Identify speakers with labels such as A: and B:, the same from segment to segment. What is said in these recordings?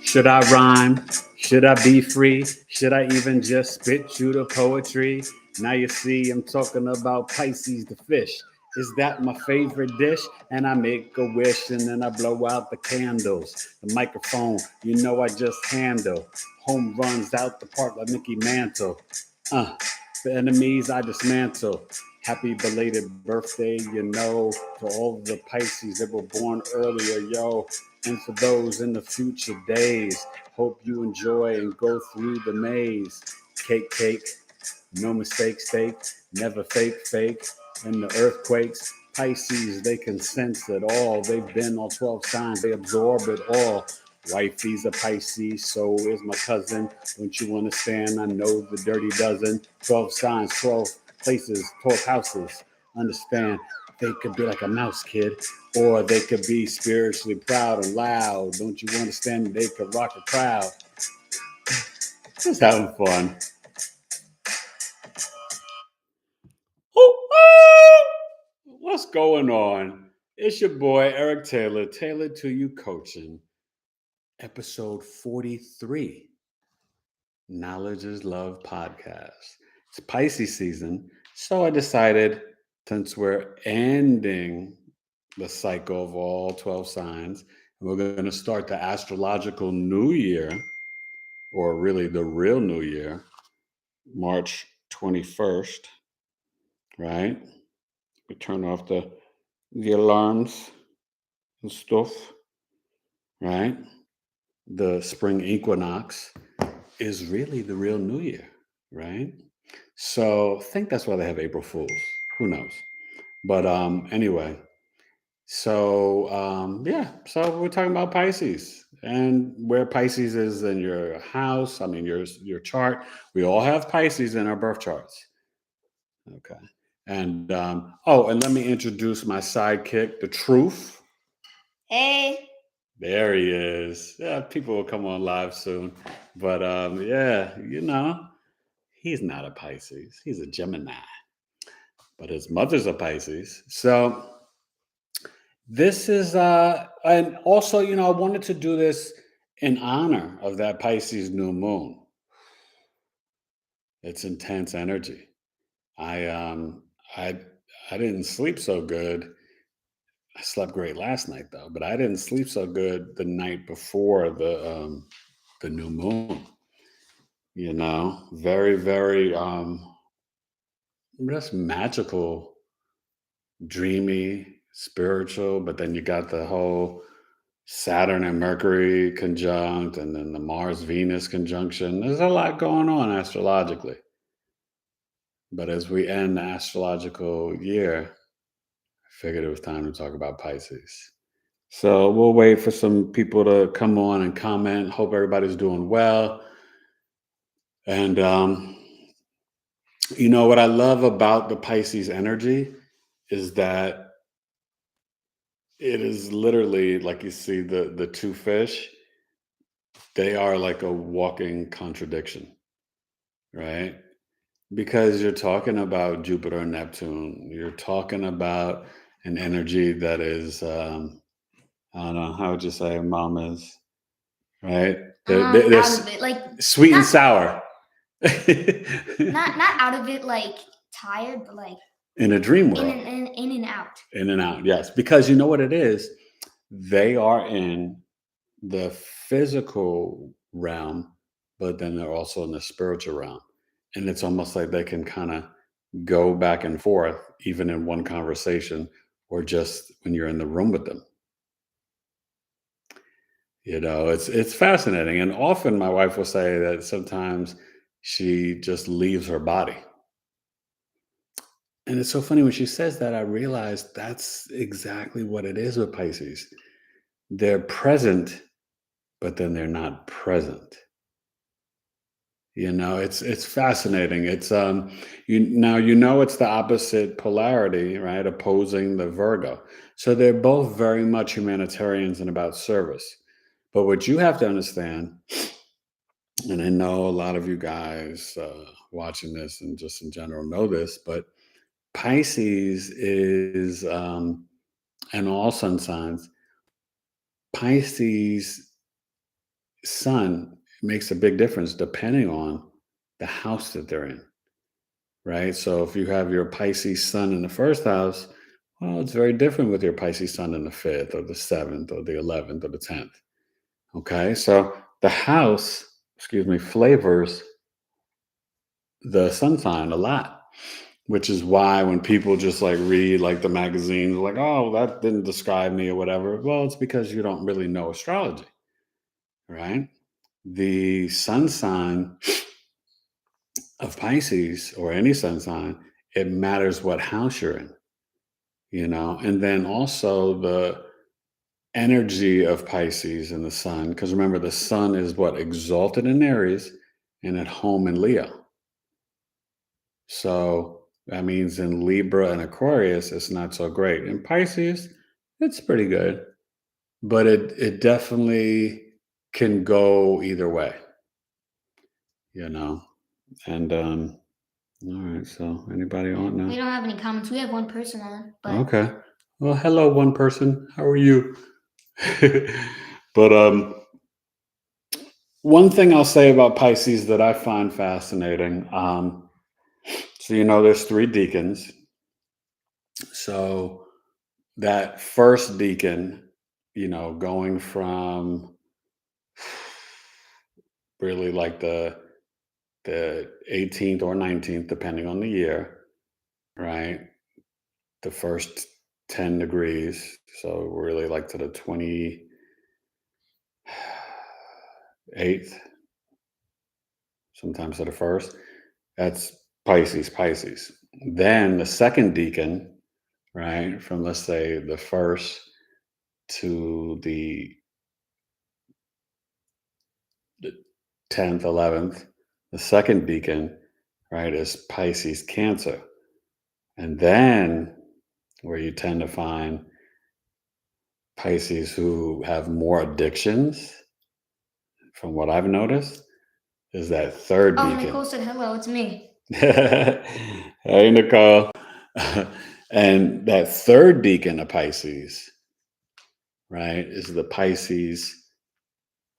A: Should I rhyme? Should I be free? Should I even just spit you the poetry? Now you see I'm talking about Pisces the fish. Is that my favorite dish? And I make a wish and then I blow out the candles. The microphone, you know I just handle. Home runs out the park like Mickey Mantle. The enemies I dismantle. Happy belated birthday, you know, to all the Pisces that were born earlier, yo. And for those in the future days, hope you enjoy and go through the maze. Cake, no mistake, steak, never fake. And the earthquakes, Pisces, they can sense it all. They've been all 12 signs, they absorb it all. Wifey's a Pisces, so is my cousin. Don't you understand? I know the dirty dozen. 12 signs, 12 places, 12 houses. Understand? They could be like a mouse, kid, or they could be spiritually proud and loud. Don't you understand? They could rock a crowd. Just having fun. What's going on? It's your boy, Eric Taylor, Tailored to You Coaching, episode 43, Knowledge is Love Podcast. It's Pisces season, so I decided, since we're ending the cycle of all 12 signs, we're going to start the astrological new year, or really the real new year, March 21st, right? We turn off the alarms and stuff, right? The spring equinox is really the real new year, right? So I think that's why they have April Fools. Who knows? But anyway, so so we're talking about Pisces and where Pisces is in your house. I mean, your chart. We all have Pisces in our birth charts. Okay. And and let me introduce my sidekick, the Truth.
B: Hey.
A: There he is. Yeah, people will come on live soon. But you know, he's not a Pisces. He's a Gemini. But his mother's a Pisces. So this is and also, you know, I wanted to do this in honor of that Pisces new moon. It's intense energy. I didn't sleep so good. I slept great last night though, but I didn't sleep so good the night before the new moon. You know, very, very just magical, dreamy, spiritual, but then you got the whole Saturn and Mercury conjunct, and then the Mars-Venus conjunction. There's a lot going on astrologically. But as we end the astrological year, I figured it was time to talk about Pisces. So we'll wait for some people to come on and comment. Hope everybody's doing well. And, you know, what I love about the Pisces energy is that it is literally, like you see the two fish, they are like a walking contradiction, right? Because you're talking about Jupiter and Neptune. You're talking about an energy that is, I don't know, how would you say mom is, right? They're
B: out of it, like
A: sweet and sour.
B: not out of it, like tired, but like
A: in a dream world.
B: In and out.
A: In and out, yes. Because you know what it is? They are in the physical realm, but then they're also in the spiritual realm. And it's almost like they can kind of go back and forth, even in one conversation, or just when you're in the room with them. You know, it's fascinating. And often my wife will say that sometimes she just leaves her body. And it's so funny when she says that, I realize that's exactly what it is with Pisces. They're present, but then they're not present. It's fascinating. It's it's the opposite polarity, right? Opposing the Virgo. So they're both very much humanitarians and about service. But what you have to understand, and I know a lot of you guys watching this and just in general know this, but Pisces is, and all sun signs, Pisces sun makes a big difference depending on the house that they're in, right? So if you have your Pisces sun in the first house, well, it's very different with your Pisces sun in the fifth or the seventh or the 11th or the 10th. Okay. So the house, flavors the sun sign a lot, which is why when people just like read like the magazines, like, oh, that didn't describe me or whatever. Well, it's because you don't really know astrology, right? The sun sign of Pisces or any sun sign, it matters what house you're in, and then also the energy of Pisces and the sun, because remember, the sun is what exalted in Aries and at home in Leo. So that means in Libra and Aquarius, it's not so great. In Pisces, it's pretty good, but it definitely can go either way, you know. And all right, so anybody on now?
B: We don't have any comments. We have one person on, but
A: Okay. Well, hello, one person. How are you? But one thing I'll say about Pisces that I find fascinating. So there's three deacons. So that first deacon, going from really like the 18th or 19th, depending on the year, right? The first 10 degrees. So really like to the 28th, sometimes to the first. That's Pisces. Then the second deacon, right, from let's say the first to the 10th, 11th, the second deacon, right, is Pisces Cancer. And then where you tend to find Pisces who have more addictions, from what I've noticed, is that third
B: oh,
A: deacon.
B: Nicole said hello. It's me.
A: Hey, Nicole. And that third deacon of Pisces, right, is the Pisces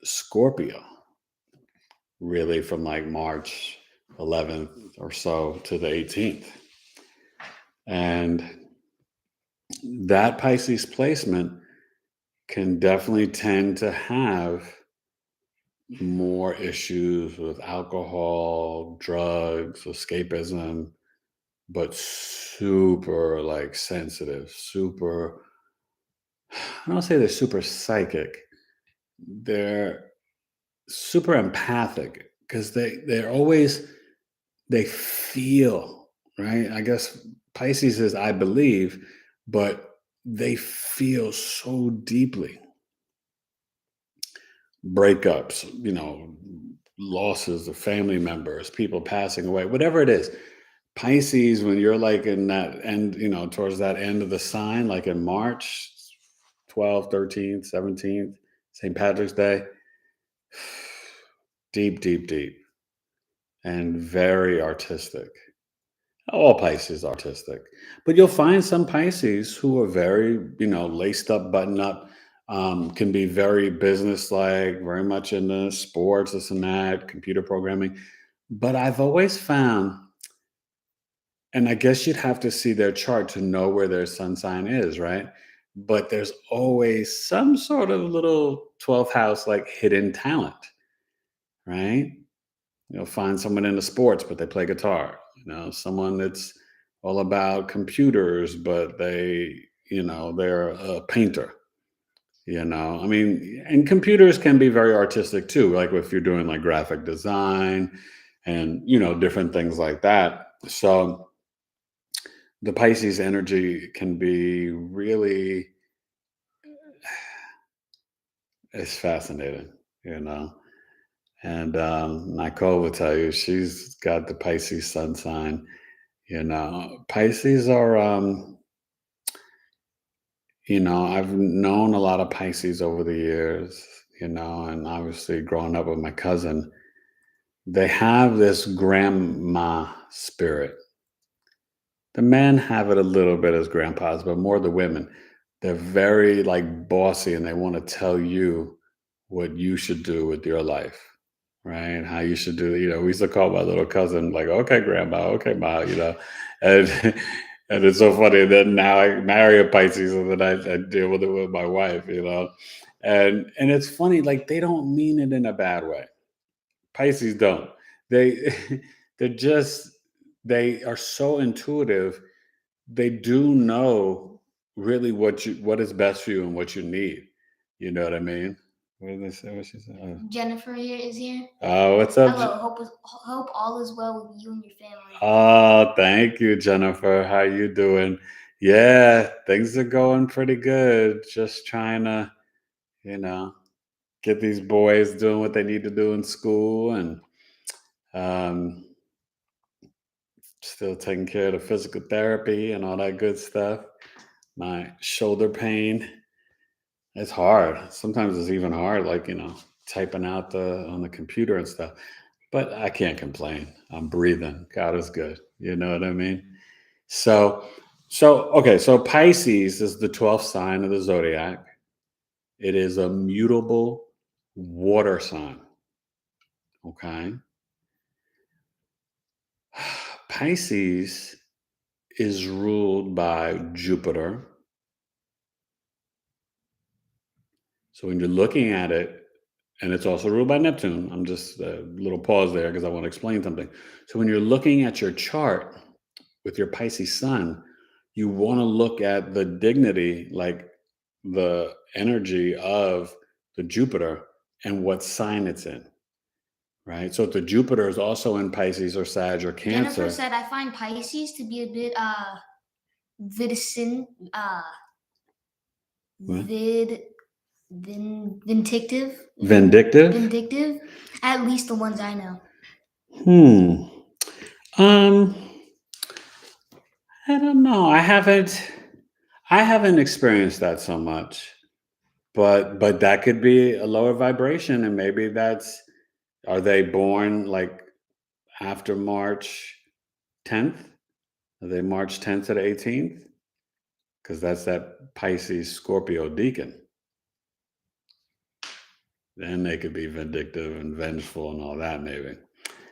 A: Scorpio, really from like March 11th or so to the 18th. And that Pisces placement can definitely tend to have more issues with alcohol, drugs, escapism, but super like sensitive, super, I don't say they're super psychic. They're super empathic because they feel, right? I guess Pisces is I believe, but they feel so deeply. Breakups, losses of family members, people passing away, whatever it is. Pisces, when you're like in that end, towards that end of the sign, like in March 12th, 13th, 17th, St. Patrick's Day, deep, deep, deep, and very artistic. All Pisces are artistic, but you'll find some Pisces who are very, laced up, button up, can be very business-like, very much into sports, this and that, computer programming. But I've always found, and I guess you'd have to see their chart to know where their sun sign is, right? But there's always some sort of little 12th house, like hidden talent, right? You'll find someone into sports, but they play guitar. Someone that's all about computers, but they're a painter. I mean, and computers can be very artistic too, like if you're doing like graphic design and, different things like that. So the Pisces energy can be really, it's fascinating, And Nicole will tell you she's got the Pisces sun sign. Pisces are, I've known a lot of Pisces over the years, and obviously growing up with my cousin, they have this grandma spirit. The men have it a little bit as grandpas, but more the women. They're very like bossy and they want to tell you what you should do with your life, right? How you should do. We used to call my little cousin like, "Okay, grandma, okay, ma," and and it's so funny. Then now I marry a Pisces, and then I deal with it with my wife, and it's funny. Like they don't mean it in a bad way. Pisces don't. They they're just they are so intuitive. They do know really what is best for you and what you need. You know what I mean? What did they say? What she said?
B: Jennifer here is here.
A: Oh, what's up?
B: Hello. Hope all is well with you and your family.
A: Oh, thank you, Jennifer. How you doing? Yeah, things are going pretty good. Just trying to, get these boys doing what they need to do in school and um, still taking care of the physical therapy and all that good stuff. My shoulder pain, it's hard. Sometimes it's even hard, like, typing out on the computer and stuff. But I can't complain. I'm breathing. God is good. You know what I mean? So okay, so Pisces is the 12th sign of the zodiac. It is a mutable water sign. Okay. Pisces is ruled by Jupiter. So when you're looking at it, and it's also ruled by Neptune, I'm just a little pause there because I want to explain something. So when you're looking at your chart with your Pisces sun, you want to look at the dignity, like the energy of the Jupiter and what sign it's in. Right. So if the Jupiter is also in Pisces or Sag or Cancer.
B: Jennifer said, I find Pisces to be a bit vindictive. Vindictive. At least the ones I know.
A: I don't know. I haven't experienced that so much. But that could be a lower vibration, and maybe are they born like after March 10th? Are they March 10th to the 18th? Because that's that Pisces Scorpio deacon. Then they could be vindictive and vengeful and all that, maybe.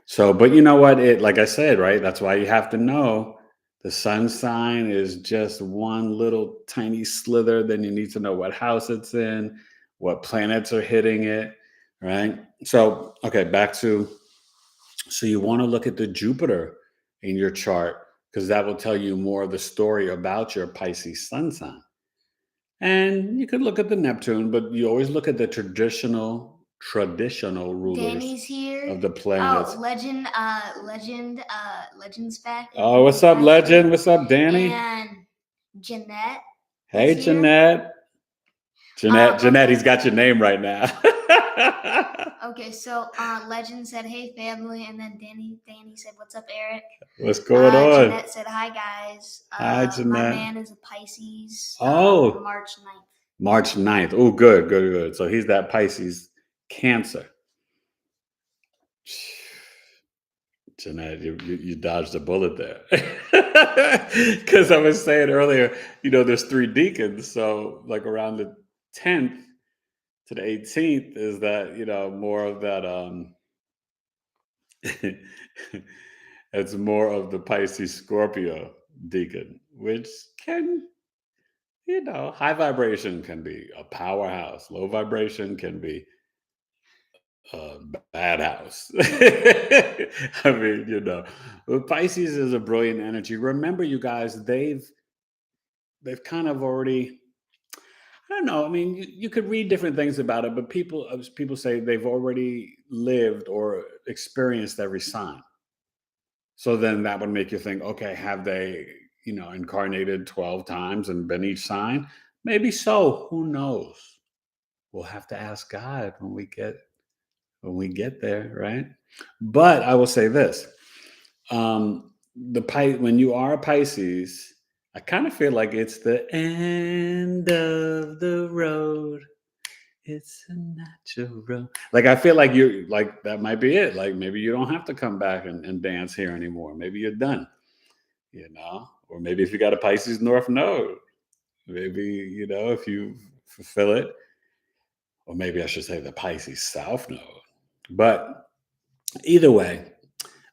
A: So, but you know what? Like I said, right? That's why you have to know the sun sign is just one little tiny slither. Then you need to know what house it's in, what planets are hitting it, right? So, okay, so you want to look at the Jupiter in your chart because that will tell you more of the story about your Pisces sun sign. And you could look at the Neptune, but you always look at the traditional rulers
B: Danny's here.
A: of the planets.
B: Oh, Legend's back.
A: Oh, what's up, Legend? What's up, Danny?
B: And Jeanette.
A: Hey, Jeanette. Jeanette, he's got your name right now.
B: Okay, so Legend said, "Hey, family," and then Danny said, "What's up, Eric?"
A: What's going on?
B: Jeanette said, "Hi, guys."
A: Hi, Jeanette.
B: My man is a Pisces.
A: March
B: 9th.
A: March 9th. Oh, good. So he's that Pisces Cancer. Jeanette, you dodged a bullet there. Because I was saying earlier, there's 3 deacons. So like around the 10th to the 18th is that, more of that, it's more of the Pisces Scorpio deacon, which can, high vibration can be a powerhouse. Low vibration can be a bad house. I mean, Pisces is a brilliant energy. Remember, you guys, they've kind of already, I don't know. I mean, you could read different things about it, but people say they've already lived or experienced every sign. So then that would make you think, okay, have they, incarnated 12 times and been each sign? Maybe so. Who knows? We'll have to ask God when we get when we get there, right? But I will say this: when you are a Pisces, I kind of feel like it's the end of the road. It's a natural. Like I feel like you like that might be it. Like maybe you don't have to come back and dance here anymore. Maybe you're done, Or maybe if you got a Pisces North Node, maybe if you fulfill it, or maybe I should say the Pisces South Node. But either way,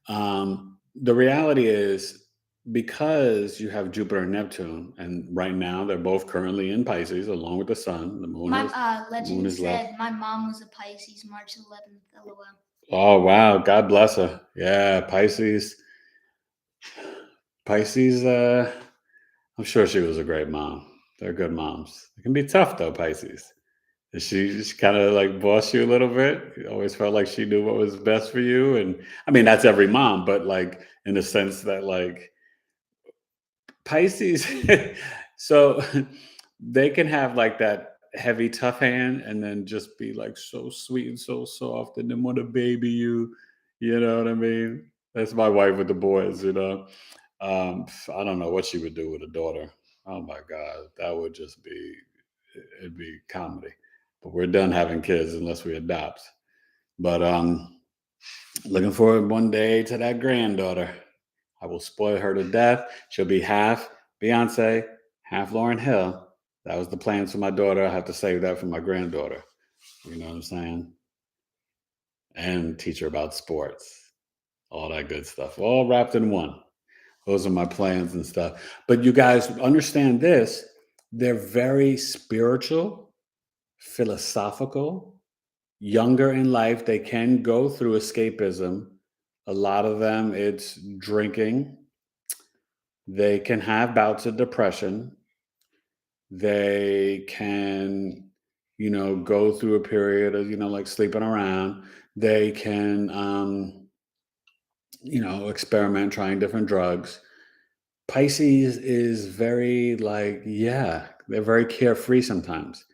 A: the reality is because you have Jupiter and Neptune, and right now they're both currently in Pisces along with the Sun. The moon
B: Legend
A: is left.
B: said my mom was a Pisces, March 11th. LOL.
A: Oh wow, God bless her. Yeah, Pisces. I'm sure she was a great mom. They're good moms. It can be tough though, Pisces. She kind of like boss you a little bit. You always felt like she knew what was best for you. And I mean, that's every mom, but like in the sense that like Pisces, so they can have like that heavy, tough hand and then just be like so sweet and so soft and then want to baby you. You know what I mean? That's my wife with the boys. I don't know what she would do with a daughter. Oh my God, that would just it'd be comedy. But we're done having kids unless we adopt. But looking forward one day to that granddaughter. I will spoil her to death. She'll be half Beyonce, half Lauryn Hill. That was the plans for my daughter. I have to save that for my granddaughter. You know what I'm saying? And teach her about sports, all that good stuff, all wrapped in one. Those are my plans and stuff. But you guys understand this. They're very spiritual, philosophical, younger in life. They can go through escapism. A lot of them, it's drinking. They can have bouts of depression. They can, go through a period of, like sleeping around. They can, experiment trying different drugs. Pisces is very like, yeah, they're very carefree sometimes.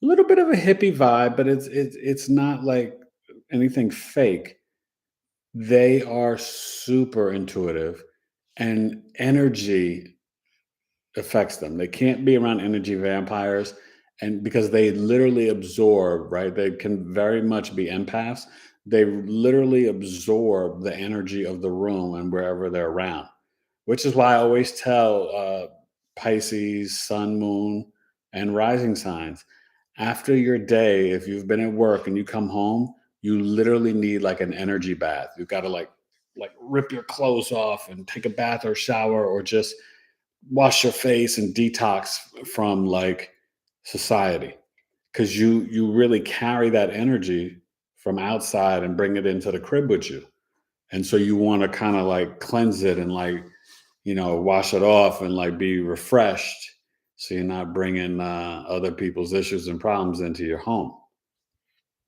A: A little bit of a hippie vibe, but it's not like anything fake. They are super intuitive and energy affects them. They can't be around energy vampires and because they literally absorb, right? They can very much be empaths. They literally absorb the energy of the room and wherever they're around, which is why I always tell Pisces, Sun, Moon, and rising signs after your day, if you've been at work and you come home, you literally need like an energy bath. You've got to like rip your clothes off and take a bath or shower or just wash your face and detox from like society because you really carry that energy from outside and bring it into the crib with you, and so you want to kind of like cleanse it and like wash it off and like be refreshed so you're not bringing other people's issues and problems into your home.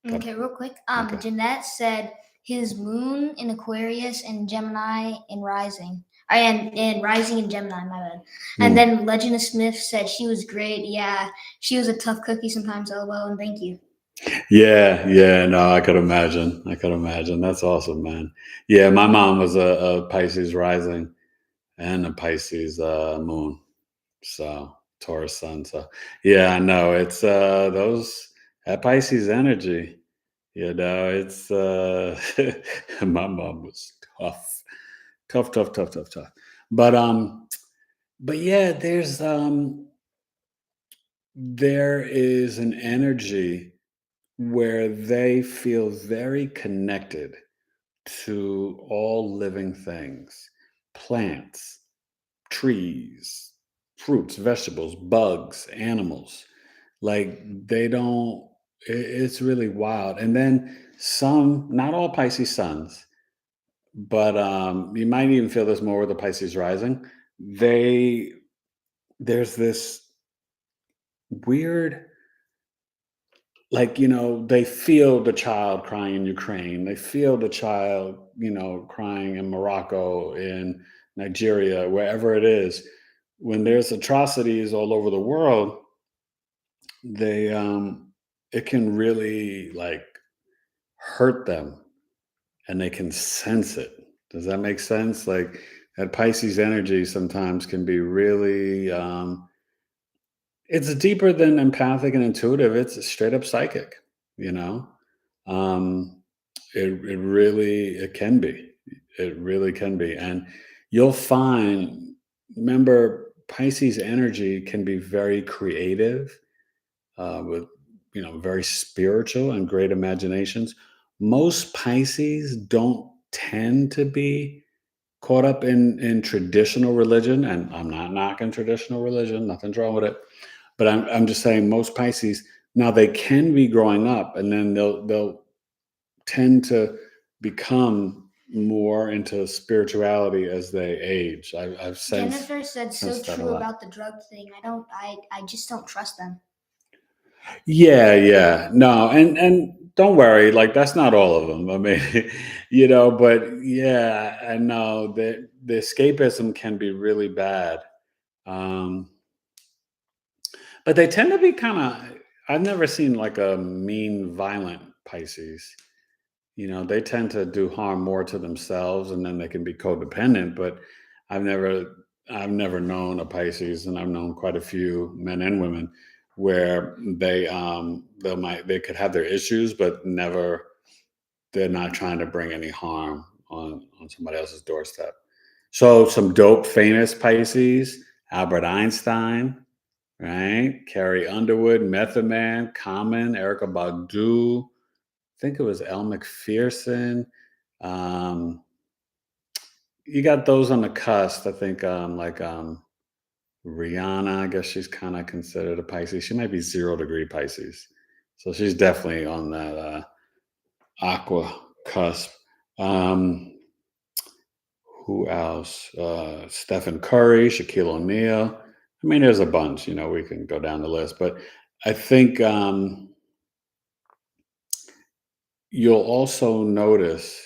B: Okay, real quick.
A: Okay.
B: Jeanette said his moon in Aquarius and Gemini in rising. And rising in Gemini, my bad. And then Legend of Smith said she was great. Yeah, she was a tough cookie sometimes, LOL, and thank you.
A: Yeah, no, I could imagine. That's awesome, man. Yeah, my mom was a Pisces rising and a Pisces moon. So Taurus sun. So yeah, I know it's that Pisces energy. It's my mom was tough. But yeah, there is an energy where they feel very connected to all living things, plants, trees, fruits, vegetables, bugs, animals. Like they don't, it's really wild. And then not all Pisces suns, but you might even feel this more with the Pisces rising. There's this weird, like, they feel the child crying in Ukraine. They feel the child, crying in Morocco, in Nigeria, wherever it is. When there's atrocities all over the world, they it can really like hurt them, and they can sense it. Does that make sense? Like that Pisces energy sometimes can be really, it's deeper than empathic and intuitive. It's straight up psychic, you know? Um, it really, it can be. It really can be. And you'll find, remember, Pisces energy can be very creative, with, very spiritual and great imaginations. Most Pisces don't tend to be caught up in traditional religion, and I'm not knocking traditional religion, nothing's wrong with it. But I'm just saying most Pisces, now they can be growing up, and then they'll tend to become more into spirituality as they age. I've
B: Jennifer said so
A: sensed that a
B: true
A: lot.
B: about the drug thing. I just don't trust them.
A: Yeah. No, and don't worry, like that's not all of them. I mean, but yeah, I know that the escapism can be really bad. Um, but they tend to be kind of, I've never seen like a mean, violent Pisces. They tend to do harm more to themselves, and then they can be codependent. But I've never, I've never known a Pisces, and I've known quite a few men and women where they could have their issues, but never, they're not trying to bring any harm on somebody else's doorstep. So some dope, famous Pisces: Albert Einstein, right? Carrie Underwood, Method Man, Common, Erica Badu. I think it was Elle McPherson. Um, you got those on the cusp. I think Rihanna. I guess she's kind of considered a Pisces. She might be 0 degree Pisces, so she's definitely on that aqua cusp. Um, who else? Stephen Curry, Shaquille O'Neal. I mean, there's a bunch. We can go down the list, but I think you'll also notice.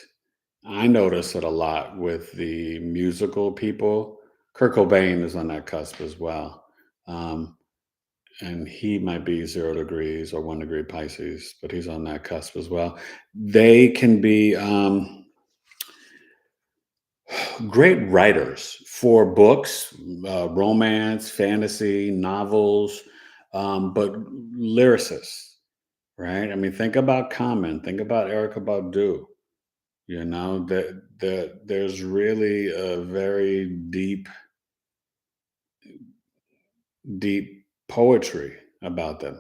A: I notice it a lot with the musical people. Kurt Cobain is on that cusp as well. Um, and he might be 0 degrees or 1 degree Pisces, but he's on that cusp as well. They can be great writers for books, romance, fantasy, novels, but lyricists, right? I mean, think about Common, think about Erica Badu. That there's really a very deep poetry about them.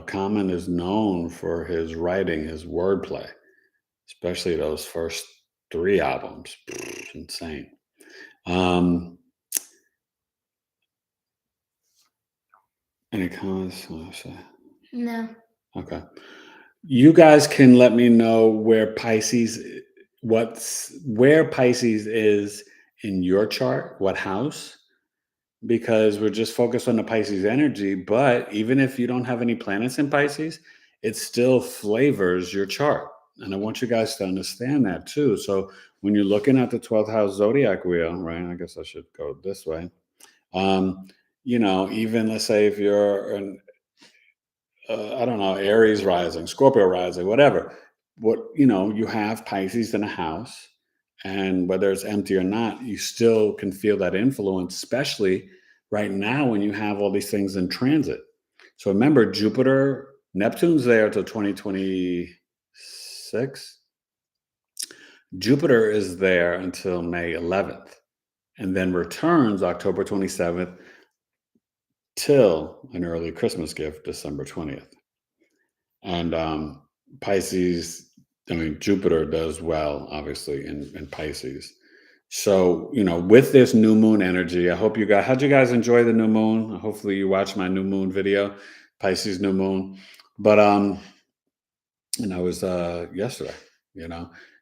A: Common is known for his writing, his wordplay, especially those first 3 albums. It's insane. Um, any comments?
B: No.
A: Okay. You guys can let me know where Pisces is in your chart, what house, because we're just focused on the Pisces energy. But even if you don't have any planets in Pisces, it still flavors your chart. And I want you guys to understand that too. So when you're looking at the 12th house zodiac wheel, right? I guess I should go this way. Even let's say if you're I don't know, Aries rising, Scorpio rising, whatever. You have Pisces in a house, and whether it's empty or not, you still can feel that influence, especially right now when you have all these things in transit. So remember, Neptune's there till 2026. Jupiter is there until May 11th, and then returns October 27th till an early Christmas gift, December 20th. And Pisces, I mean, Jupiter does well, obviously, in Pisces. So, with this new moon energy, how'd you guys enjoy the new moon? Hopefully you watched my new moon video, Pisces new moon. But, and I was yesterday,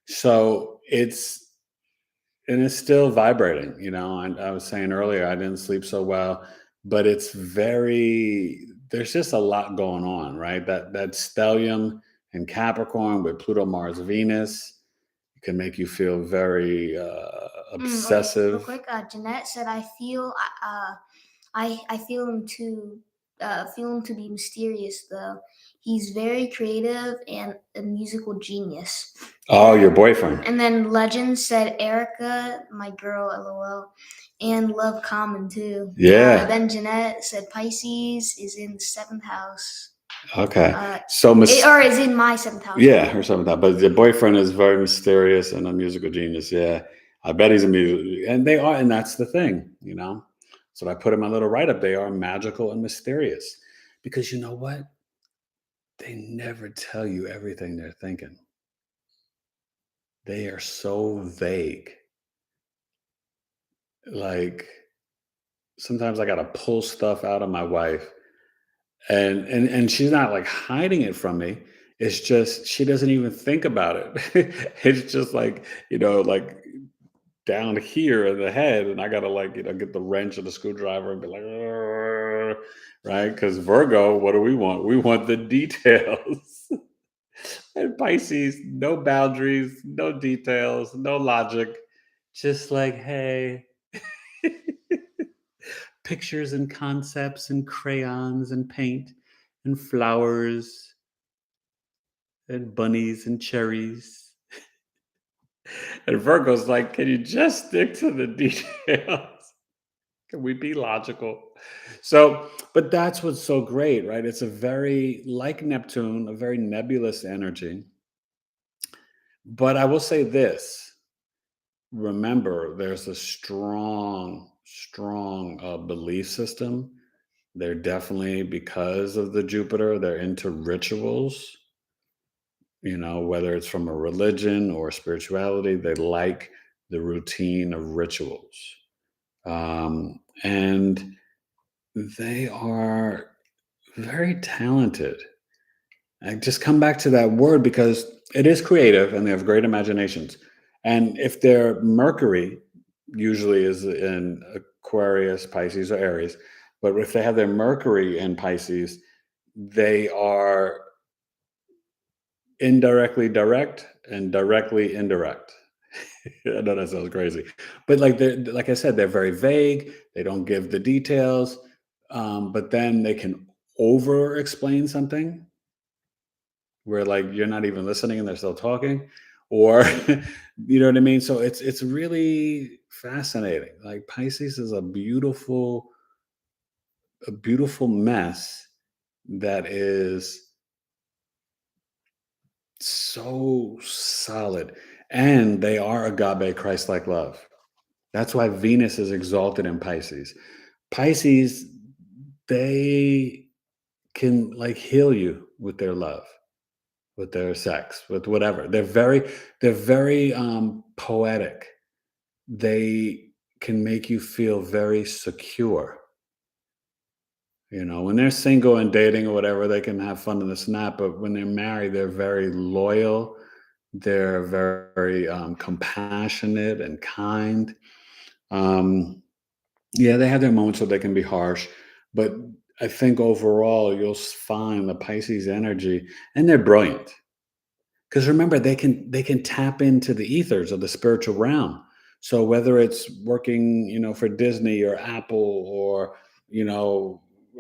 A: so it's still vibrating, and I was saying earlier, I didn't sleep so well, but there's just a lot going on, right? That stellium in Capricorn with Pluto, Mars, Venus can make you feel very
B: Real
A: obsessive.
B: quick, Jeanette said, I feel him to be mysterious though. He's very creative and a musical genius.
A: Oh, your boyfriend.
B: And then Legend said Erica, my girl, LOL, and Love Common too.
A: Yeah.
B: Then Jeanette said Pisces is in the 7th house.
A: Okay.
B: Or is in my 7th house.
A: Yeah, or something like that. But your boyfriend is very mysterious and a musical genius. Yeah. I bet he's a musical, and they are, and that's the thing, you know. So I put in my little write-up. They are magical and mysterious. Because you know what? They never tell you everything they're thinking. They are so vague. Like sometimes I gotta pull stuff out of my wife, and she's not like hiding it from me. It's just she doesn't even think about it. It's just like, like down here in the head, and I gotta like, get the wrench or the screwdriver and be like, "Arr," right? Because Virgo, what do we want? We want the details. And Pisces, no boundaries, no details, no logic, just like, hey, pictures and concepts and crayons and paint and flowers and bunnies and cherries. And Virgo's like, can you just stick to the details? Can we be logical? So, but that's what's so great, right? It's a very, like Neptune, a very nebulous energy. But I will say this, remember, there's a strong belief system. They're definitely, because of the Jupiter, they're into rituals, whether it's from a religion or spirituality. They like the routine of rituals. And they are very talented. I just come back to that word because it is creative and they have great imaginations. And if their Mercury usually is in Aquarius, Pisces, or Aries, but if they have their Mercury in Pisces, they are indirectly direct and directly indirect. I know that sounds crazy, but like I said, they're very vague. They don't give the details, but then they can over explain something where like you're not even listening and they're still talking, or you know what I mean. So it's really fascinating. Like Pisces is a beautiful mess that is so solid, and they are agape, Christ-like love. That's why Venus is exalted in Pisces. Pisces, they can like heal you with their love, with their sex, with whatever. They're very poetic. They can make you feel very secure. When they're single and dating or whatever, they can have fun in the snap. But when they're married, they're very loyal. They're very compassionate and kind. Yeah, they have their moments where they can be harsh, but I think overall you'll find the Pisces energy, and they're brilliant. Because remember, they can tap into the ethers of the spiritual realm. So whether it's working, for Disney or Apple, or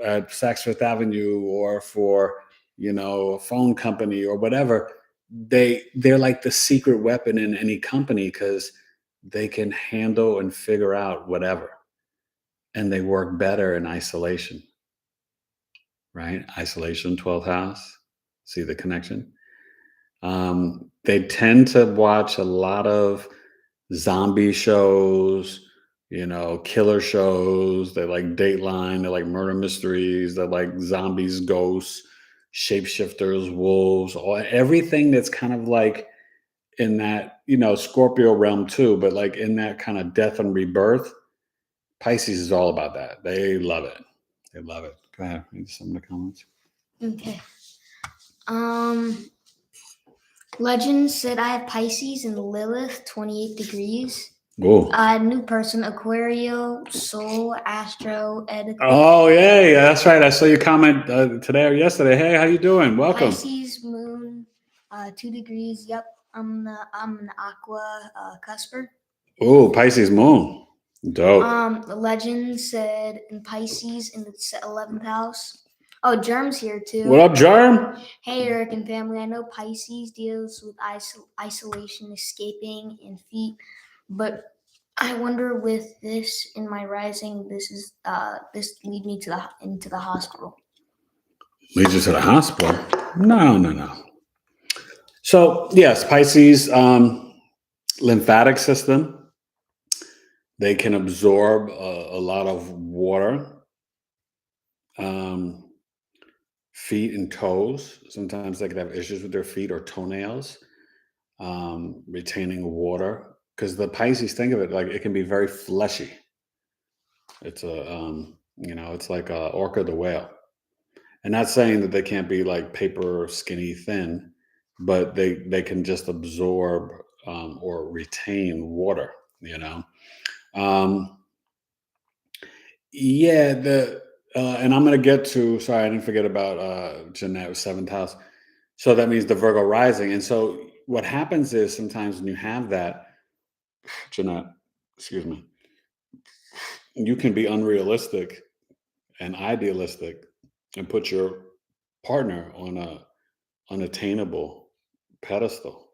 A: at Saks Fifth Avenue, or for a phone company or whatever, they're like the secret weapon in any company because they can handle and figure out whatever, and they work better in isolation. Right? Isolation, 12th house. See the connection? They tend to watch a lot of zombie shows, killer shows. They like Dateline. They like murder mysteries. They like zombies, ghosts, shapeshifters, wolves, everything that's kind of like in that, Scorpio realm too, but like in that kind of death and rebirth. Pisces is all about that. They love it. They love it. Go ahead. Read some of the comments.
B: Okay. Legend said I have Pisces and Lilith, 28 degrees. New person, Aquario, Soul, Astro, Ed.
A: Oh yeah, that's right. I saw your comment today or yesterday. Hey, how you doing? Welcome.
B: Pisces moon, 2 degrees. Yep, I'm an Aqua cusper.
A: Oh, Pisces moon, dope.
B: The Legend said in Pisces in the 11th house. Oh, Germ's here too.
A: What up, Germ?
B: Hey, Eric and family. I know Pisces deals with isolation, escaping, and feet, but I wonder with this in my rising, this lead me to into the hospital.
A: Leads you to the hospital? No. So yes, Pisces, lymphatic system. They can absorb a lot of water. Feet and toes. Sometimes they could have issues with their feet or toenails, retaining water. Because the Pisces, think of it like it can be very fleshy. It's it's like a orca the whale. And not saying that they can't be like paper skinny thin, but they can just absorb or retain water. Yeah, and I'm gonna get to. Sorry, I didn't forget about Jeanette, seventh house. So that means the Virgo rising. And so what happens is sometimes when you have that, Jeanette, excuse me, you can be unrealistic and idealistic and put your partner on a unattainable pedestal,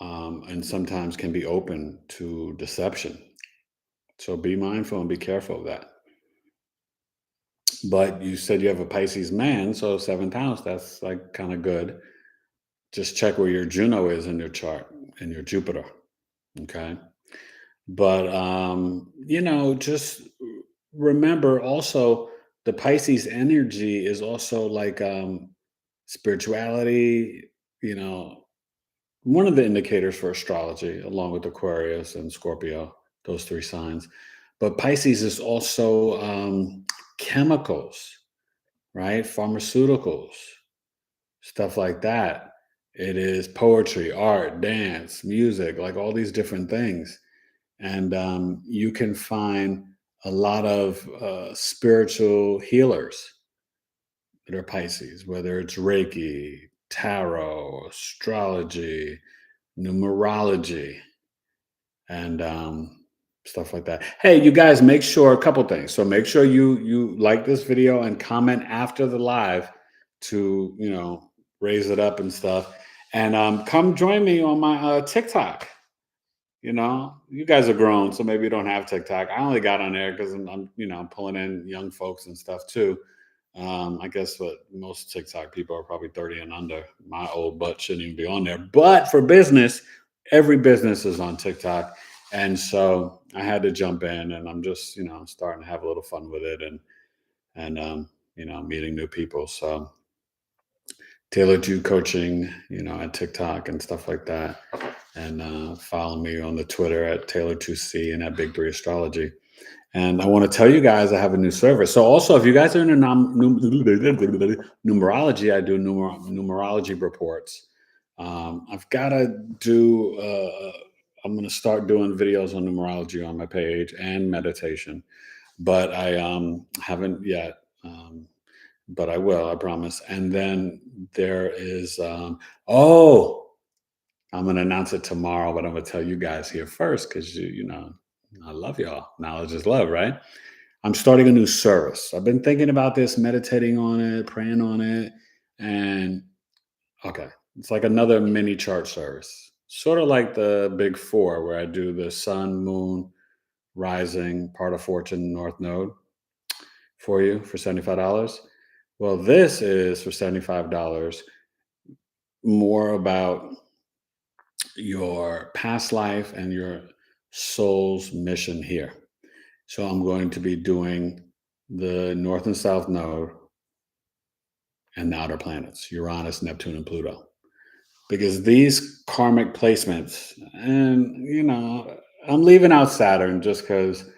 A: and sometimes can be open to deception. So be mindful and be careful of that. But you said you have a Pisces man, so seventh house, that's like kind of good. Just check where your Juno is in your chart and your Jupiter. Okay. But, just remember also the Pisces energy is also like spirituality, one of the indicators for astrology, along with Aquarius and Scorpio, those three signs. But Pisces is also chemicals, right? Pharmaceuticals, stuff like that. It is poetry, art, dance, music, like all these different things. And you can find a lot of spiritual healers that are Pisces, whether it's Reiki, tarot, astrology, numerology, and stuff like that. Hey, you guys, make sure a couple things. So make sure you like this video and comment after the live to raise it up and stuff. And come join me on my TikTok. You guys are grown, so maybe you don't have TikTok. I only got on there because I'm pulling in young folks and stuff too. I guess what most TikTok people are probably 30 and under. My old butt shouldn't even be on there. But for business, every business is on TikTok. And so I had to jump in, and I'm just, starting to have a little fun with it and meeting new people. So Tailored to Coaching, at TikTok and stuff like that. And follow me on the Twitter at Tailored2C and at Big 3 Astrology. And I want to tell you guys I have a new service. So also, if you guys are into numerology, I do numerology reports. I've got to do, I'm going to start doing videos on numerology on my page and meditation. But I haven't yet. But I will, I promise. And then there is, I'm going to announce it tomorrow, but I'm going to tell you guys here first because, I love y'all. Knowledge is love, right? I'm starting a new service. I've been thinking about this, meditating on it, praying on it. And okay, it's like another mini chart service, sort of like the Big Four, where I do the sun, moon, rising, part of fortune, north node for you for $75. Well, this is for $75, more about your past life and your soul's mission here. So I'm going to be doing the north and south node and the outer planets, Uranus, Neptune, and Pluto. Because these karmic placements, and I'm leaving out Saturn just because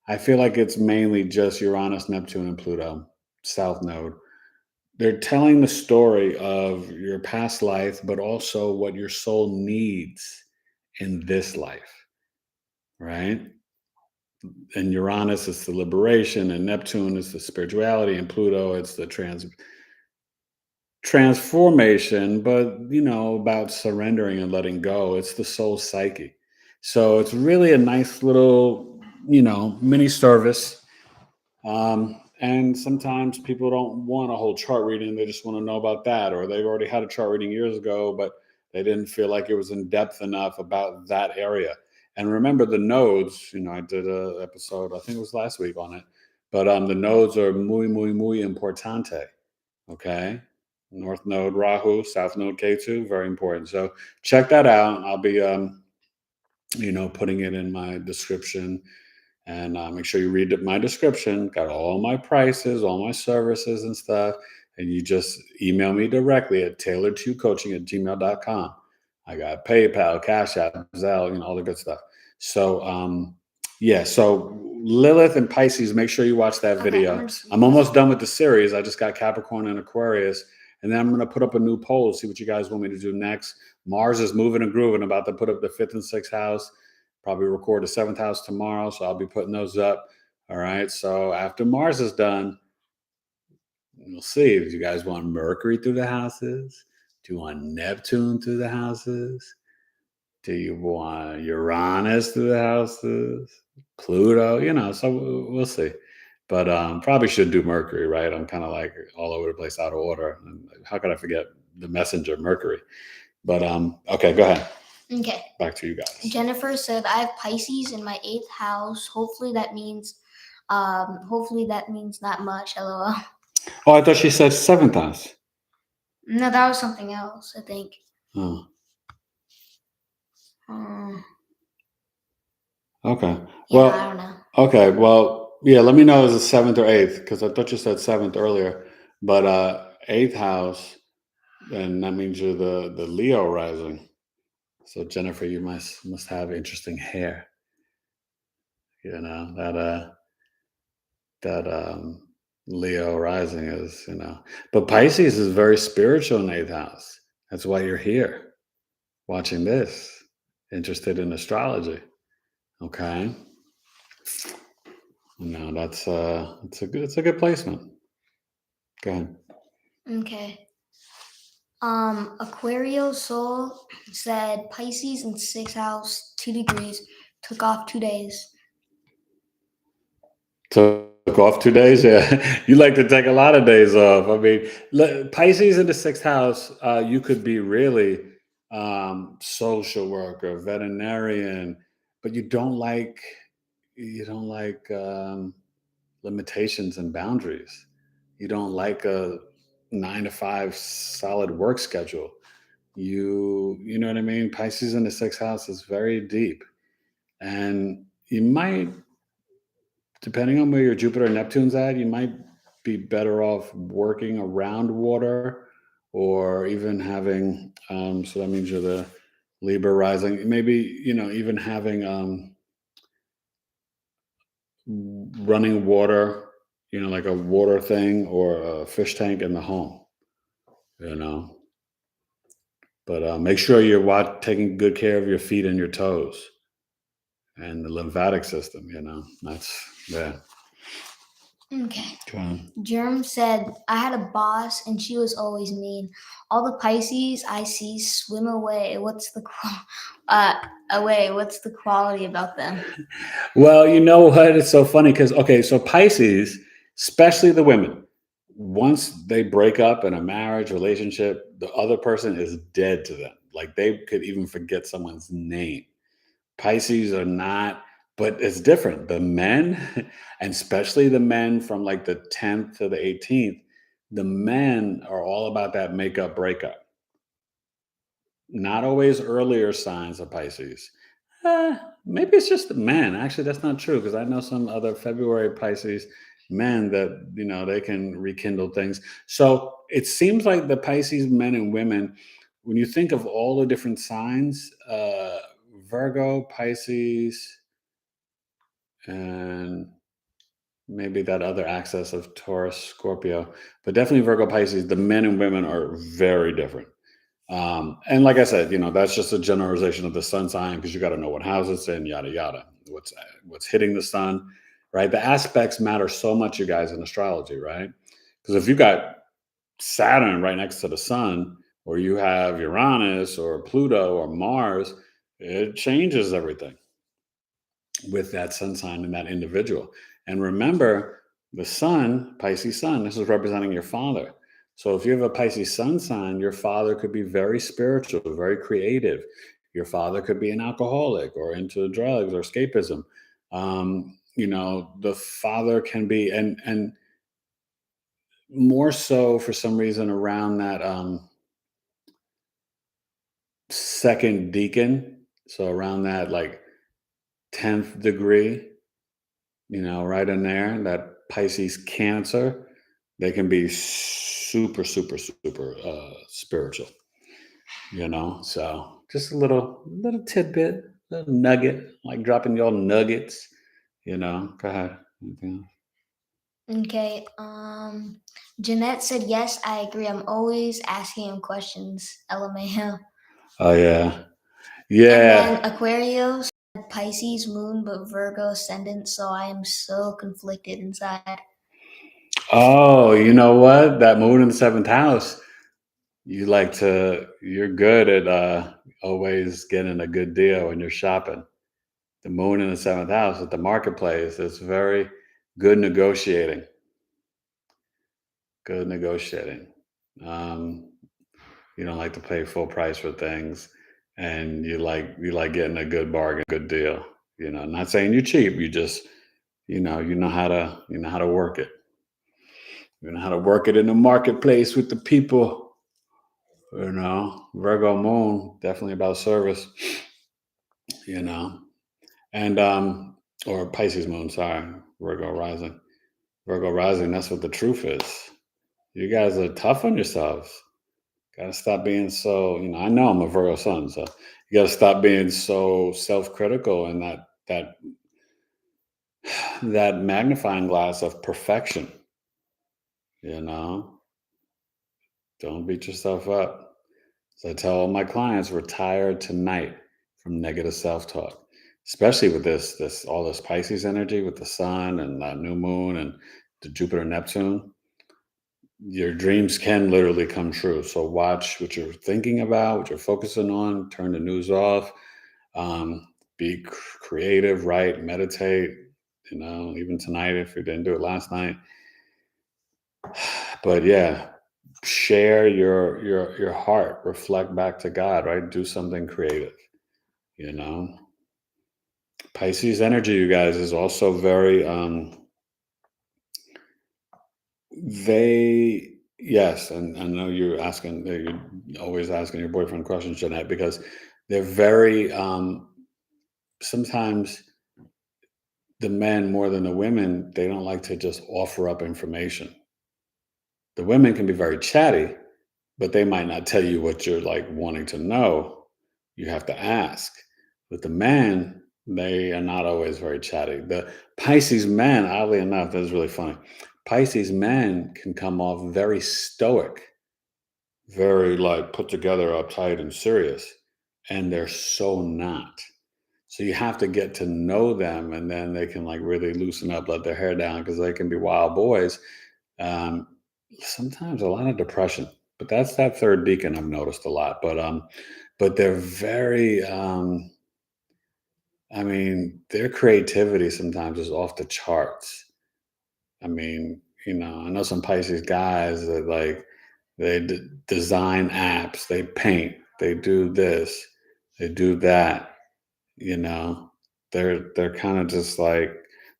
A: I feel like it's mainly just Uranus, Neptune, and Pluto, south node. They're telling the story of your past life, but also what your soul needs in this life, right? And Uranus is the liberation, and Neptune is the spirituality, and Pluto it's the transformation, but about surrendering and letting go. It's the soul psyche. So it's really a nice little mini service. And sometimes people don't want a whole chart reading. They just want to know about that, or they've already had a chart reading years ago, but they didn't feel like it was in depth enough about that area. And remember the nodes, I did an episode, I think it was last week on it, but the nodes are muy importante. Okay. North node Rahu, south node Ketu, very important. So check that out. I'll be, putting it in my description. And make sure you read my description. Got all my prices, all my services and stuff. And you just email me directly at tailored2coaching@gmail.com. I got PayPal, Cash App, Zelle, all the good stuff. So, so Lilith and Pisces, make sure you watch that video. I'm almost done with the series. I just got Capricorn and Aquarius. And then I'm going to put up a new poll, see what you guys want me to do next. Mars is moving and grooving, about to put up the 5th and 6th house. Probably record the 7th house tomorrow, so I'll be putting those up. All right. So after Mars is done, we'll see if you guys want Mercury through the houses. Do you want Neptune through the houses? Do you want Uranus through the houses? Pluto? So we'll see. But probably should do Mercury, right? I'm kind of like all over the place, out of order. How could I forget the messenger, Mercury? But okay, go ahead.
B: Okay.
A: Back to you guys.
B: Jennifer said, I have Pisces in my 8th house. Hopefully that means not much. LOL.
A: Oh, I thought she said 7th house.
B: No, that was something else, I think.
A: Oh. Okay.
B: Yeah, I don't know.
A: Okay. Well, yeah, let me know if it's 7th or 8th, because I thought you said 7th earlier. But 8th house, then that means you're the Leo rising. So Jennifer, you must have interesting hair. That Leo rising is, But Pisces is very spiritual in 8th house. That's why you're here watching this, interested in astrology. Okay. No, that's it's a good placement. Go ahead.
B: Okay. Aquarius Soul said Pisces in 6th house, 2 degrees, took off 2 days.
A: Took off 2 days? Yeah. You like to take a lot of days off. I mean, Pisces in the 6th house, you could be really social worker, veterinarian, but you don't like limitations and boundaries. You don't like a 9 to 5 solid work schedule. You know what I mean? Pisces in the 6th house is very deep. And you might, depending on where your Jupiter and Neptune's at, you might be better off working around water, or even having, so that means you're the Libra rising, maybe, even having running water, like a water thing or a fish tank in the home, But make sure you're taking good care of your feet and your toes and the lymphatic system, That's, yeah.
B: Okay. Germ said, I had a boss and she was always mean. All the Pisces I see swim away. What's the quality about them?
A: Well, you know what? It's so funny because, so Pisces, especially the women, once they break up in a marriage relationship, the other person is dead to them. Like they could even forget someone's name. Pisces are not, but it's different. The men, and especially the men from like the 10th to the 18th, the men are all about that makeup breakup. Not always earlier signs of Pisces. Maybe it's just the men. Actually, that's not true, because I know some other February Pisces men that, they can rekindle things. So it seems like the Pisces men and women, when you think of all the different signs, Virgo, Pisces, and maybe that other axis of Taurus, Scorpio, but definitely Virgo, Pisces, the men and women are very different. And like I said, that's just a generalization of the sun sign, because you got to know what house it's in, yada, yada, what's hitting the sun, right? The aspects matter so much, you guys, in astrology, right? Because if you got Saturn right next to the sun, or you have Uranus or Pluto or Mars, it changes everything with that sun sign and that individual. And remember, The sun, Pisces sun, this is representing your father. So if you have a Pisces sun sign, your father could be very spiritual, very creative. Your father could be an alcoholic or into drugs or escapism. The father can be, and more so for some reason around that second decan. So around that like 10th degree, right in there, that Pisces Cancer, they can be super, super, super spiritual, So just a little tidbit, little nugget, like dropping your nuggets. Go ahead. Anything
B: Okay. Jeanette said yes. I agree. I'm always asking him questions. LMAO.
A: Oh yeah.
B: And then
A: Yeah.
B: Aquarius had Pisces moon but Virgo ascendant, so I am so conflicted inside.
A: Oh, you know what? That moon in the seventh house. You're good at always getting a good deal when you're shopping. The moon in the seventh house at the marketplace is very good negotiating. Good negotiating. Um, you don't like to pay full price for things, and you like getting a good bargain, good deal. Not saying you're cheap. You just you know how to work it. You know how to work it in the marketplace with the people. Virgo moon definitely about service. You know, and or Pisces moon. Sorry, Virgo rising. Virgo rising. That's what the truth is. You guys are tough on yourselves. Gotta stop being so, I know I'm a Virgo sun, so you gotta stop being so self-critical and that magnifying glass of perfection. You know, don't beat yourself up. So I tell all my clients, retire tonight from negative self-talk, especially with this all this Pisces energy with the sun and that new moon and the Jupiter Neptune. Your dreams can literally come true. So watch what you're thinking about, what you're focusing on, turn the news off, be creative, write, meditate, even tonight if you didn't do it last night. But yeah, share your heart, reflect back to God, right? Do something creative, you know. Pisces energy, you guys, is also very they yes, and I know you're always asking your boyfriend questions, Jeanette, because they're very sometimes the men more than the women, they don't like to just offer up information. The women can be very chatty, but they might not tell you what you're like wanting to know. You have to ask. But the men, they are not always very chatty. The Pisces men, oddly enough, that is really funny. Pisces men can come off very stoic, very like put together, uptight, and serious. And they're so not. So you have to get to know them, and then they can like really loosen up, let their hair down, because they can be wild boys. Um, Sometimes a lot of depression, but that's that third deacon I've noticed a lot. But they're very. I mean, their creativity sometimes is off the charts. I mean, I know some Pisces guys that like design apps, they paint, they do this, they do that. You know, they're kind of just like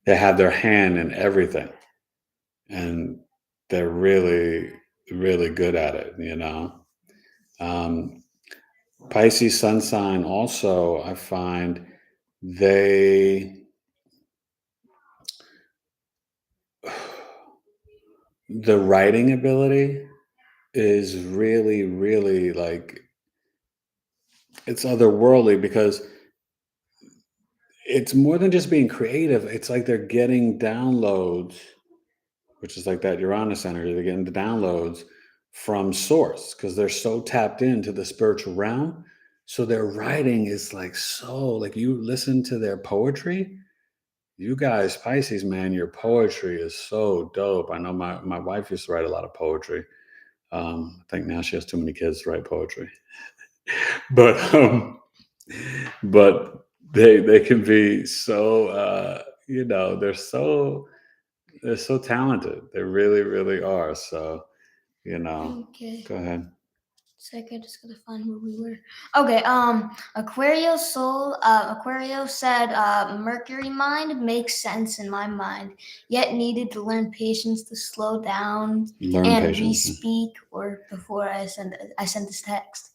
A: they have their hand in everything, and they're really really good at it. um, Pisces sun sign also, I find they the writing ability is really really like it's otherworldly, because it's more than just being creative. It's like they're getting downloads, which is like that Uranus energy. They're getting the downloads from source because they're so tapped into the spiritual realm. So their writing is like like you listen to their poetry. You guys, Pisces, man, your poetry is so dope. I know my wife used to write a lot of poetry. I think now she has too many kids to write poetry. But they can be so they're so they're so talented. They really, really are. So,
B: Okay.
A: go ahead.
B: Second, just gotta find where we were. Okay. Aquario said, Mercury mind makes sense in my mind, yet needed to learn patience to slow down
A: Learn
B: and
A: patience.
B: re-speak. Or before I sent this text.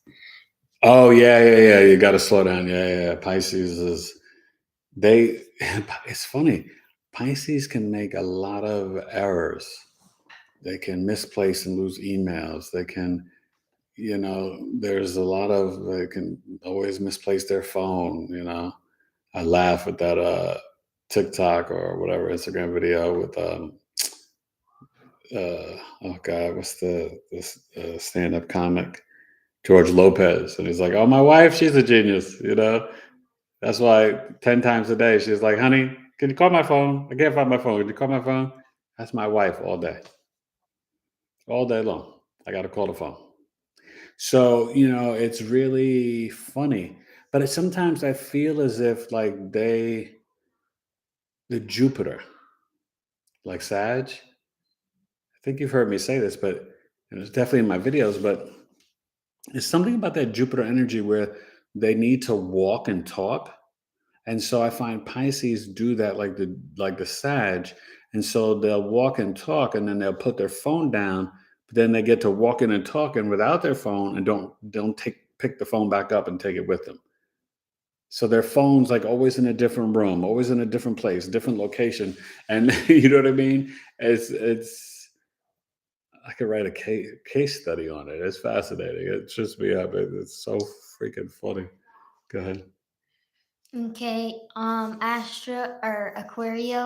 A: Oh yeah. You got to slow down. Yeah. Pisces is they. It's funny. Pisces can make a lot of errors. They can misplace and lose emails. They can, there's a lot of they can always misplace their phone. I laugh at that TikTok or whatever Instagram video with oh god, what's the this stand-up comic George Lopez, and he's like, "Oh, my wife, she's a genius." That's why 10 times a day she's like, "Honey, can you call my phone? I can't find my phone. Can you call my phone?" That's my wife all day long. I got to call the phone. So it's really funny, but sometimes I feel as if like the Jupiter, like Sag. I think you've heard me say this, but it's definitely in my videos. But it's something about that Jupiter energy where they need to walk and talk. And so I find Pisces do that like the Sag. And so they'll walk and talk and then they'll put their phone down, but then they get to walking and talking without their phone and don't pick the phone back up and take it with them. So their phone's like always in a different room, always in a different place, different location. And you know what I mean? It's I could write a case study on it. It's fascinating. It trips me up. It's so freaking funny. Go ahead.
B: Okay. Aquario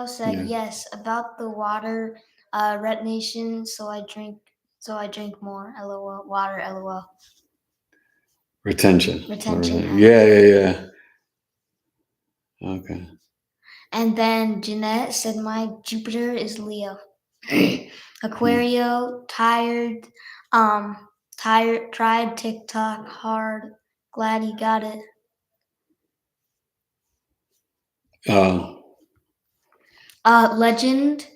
B: said
A: Yeah.
B: yes about the water, red nation. So I drink more. LOL. Water. LOL.
A: Retention.
B: Retention.
A: Yeah. Okay.
B: And then Jeanette said, my Jupiter is Leo.
A: Hmm.
B: Aquario, tried TikTok hard. Glad he got it.
A: Oh.
B: Legend.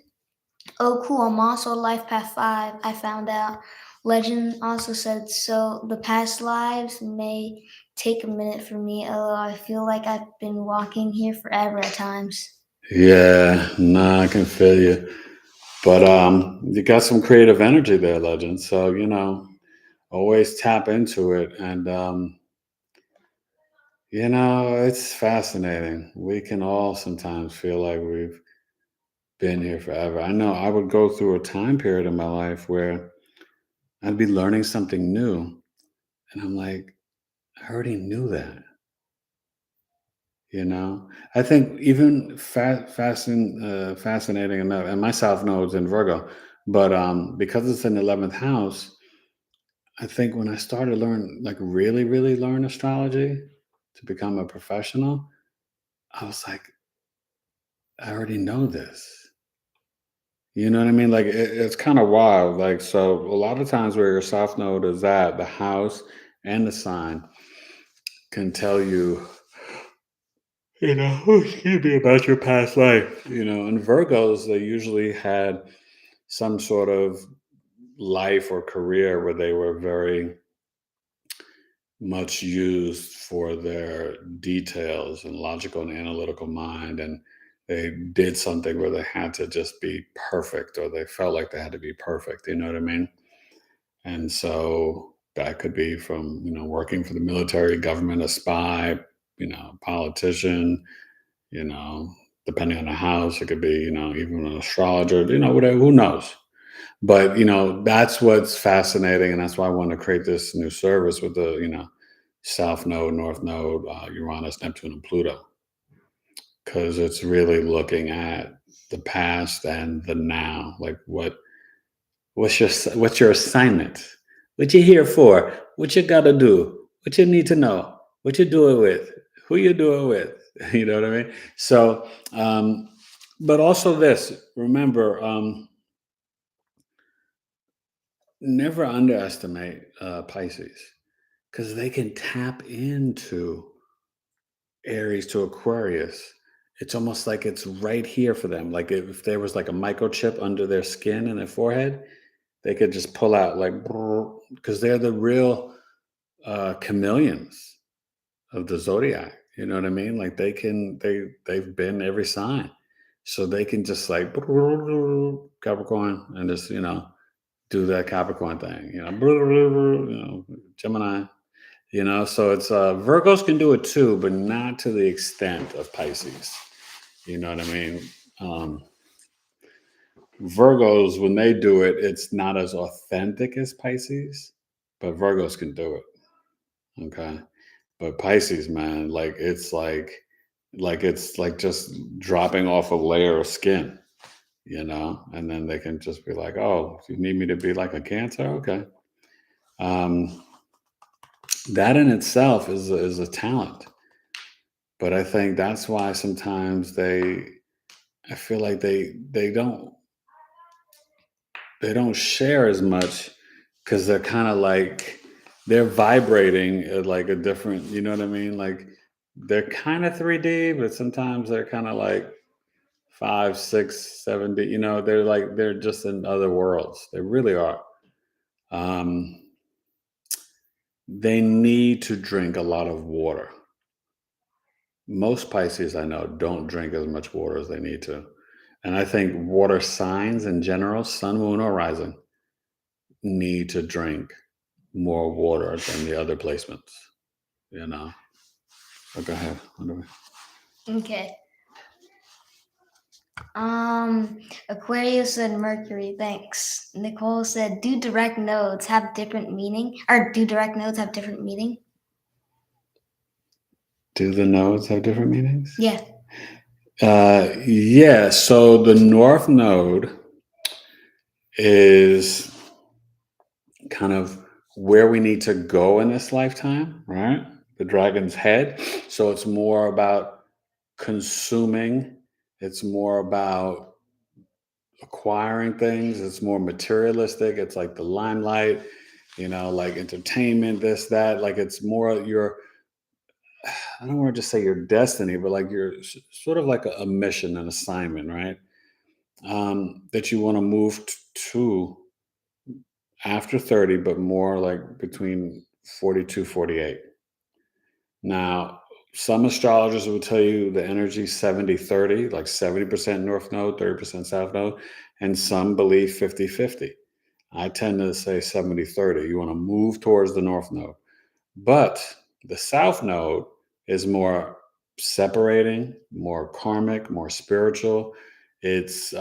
B: Oh, cool. I'm also Life Path 5. I found out. Legend also said, so the past lives may take a minute for me, although I feel like I've been walking here forever at times.
A: Yeah. Nah, I can feel you. But you got some creative energy there, Legend. So always tap into it, and it's fascinating. We can all sometimes feel like we've been here forever. I know I would go through a time period in my life where I'd be learning something new, and I'm like, I already knew that. I think even fascinating enough, and my South Node's in Virgo, but because it's in the 11th house, I think when I started learn like really, really learn astrology to become a professional, I was like, I already know this. You know what I mean? Like it's kind of wild. Like so, a lot of times where your South Node is at, the house and the sign can tell you, excuse me, about your past life. And Virgos, they usually had some sort of life or career where they were very much used for their details and logical and analytical mind. And they did something where they had to just be perfect, or they felt like they had to be perfect. You know what I mean? And so that could be from, working for the military, government, a spy, politician, you know, depending on the house, it could be, even an astrologer, whatever, who knows? But, that's what's fascinating. And that's why I want to create this new service with the, South Node, North Node, Uranus, Neptune, and Pluto, because it's really looking at the past and the now. Like, what's your assignment? What you here for? What you got to do? What you need to know? What you doing with? Who you doing with? You know what I mean? So, but also this. Remember, never underestimate Pisces, because they can tap into Aries to Aquarius it's almost like it's right here for them. Like if there was like a microchip under their skin and their forehead, they could just pull out like, because they're the real chameleons of the zodiac. You know what I mean? Like they've been every sign, so they can just like Capricorn and just do that Capricorn thing. Gemini. So it's Virgos can do it too, but not to the extent of Pisces. You know what I mean? Um, Virgos, when they do it, it's not as authentic as Pisces, but Virgos can do it. Okay. But Pisces, man, like it's like just dropping off a layer of skin, and then they can just be like, oh, you need me to be like a Cancer? Okay. Um, that in itself is a talent. But I think that's why sometimes I feel like they don't share as much because they're kind of like they're vibrating at like a different, you know what I mean? Like they're kind of 3D, but sometimes they're kind of like 5, 6, 7D. They're just in other worlds. They really are. Um, they need to drink a lot of water. Most Pisces I know don't drink as much water as they need to. And I think water signs in general, sun, moon, or rising, need to drink more water than the other placements, you know. So go ahead.
B: Okay. Aquarius and Mercury, thanks. Nicole said, do direct nodes have different meaning? Or do direct nodes have different meaning?
A: Do the nodes have different meanings?
B: Yeah.
A: Yeah. So the North Node is kind of where we need to go in this lifetime, right? The dragon's head. So it's more about consuming. It's more about acquiring things. It's more materialistic. It's like the limelight, like entertainment, this, that. Like it's more I don't want to just say your destiny, but like your sort of like a mission, an assignment, right? That you want to move to after 30, but more like between 42, 48. Now, some astrologers will tell you the energy 70-30, like 70% North Node, 30% South Node, and some believe 50-50. I tend to say 70-30. You want to move towards the North Node. But the South Node is more separating, more karmic, more spiritual. It's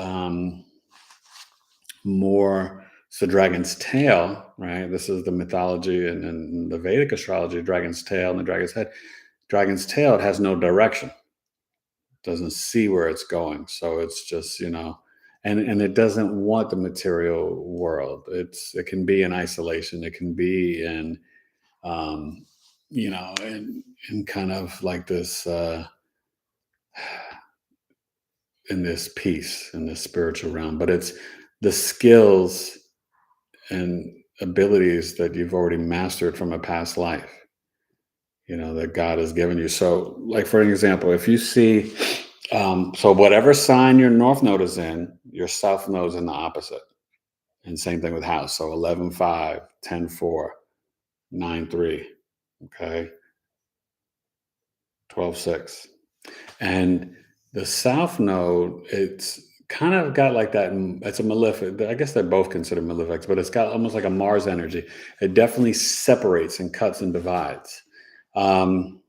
A: more the dragon's tail, right? This is the mythology and the Vedic astrology, dragon's tail and the dragon's head. Dragon's tail, it has no direction. It doesn't see where it's going. So it's just, and it doesn't want the material world. It can be in isolation. It can be in in kind of like this in this peace, in this spiritual realm. But it's the skills and abilities that you've already mastered from a past life, that God has given you. So, like for an example, if you see, so whatever sign your North Node is in, your South Node is in the opposite. And same thing with house. So 11-5, 10-4, 9-3, okay, 12-6. And the South Node, it's kind of got like that. It's a malefic. I guess they're both considered malefics, but it's got almost like a Mars energy. It definitely separates and cuts and divides. And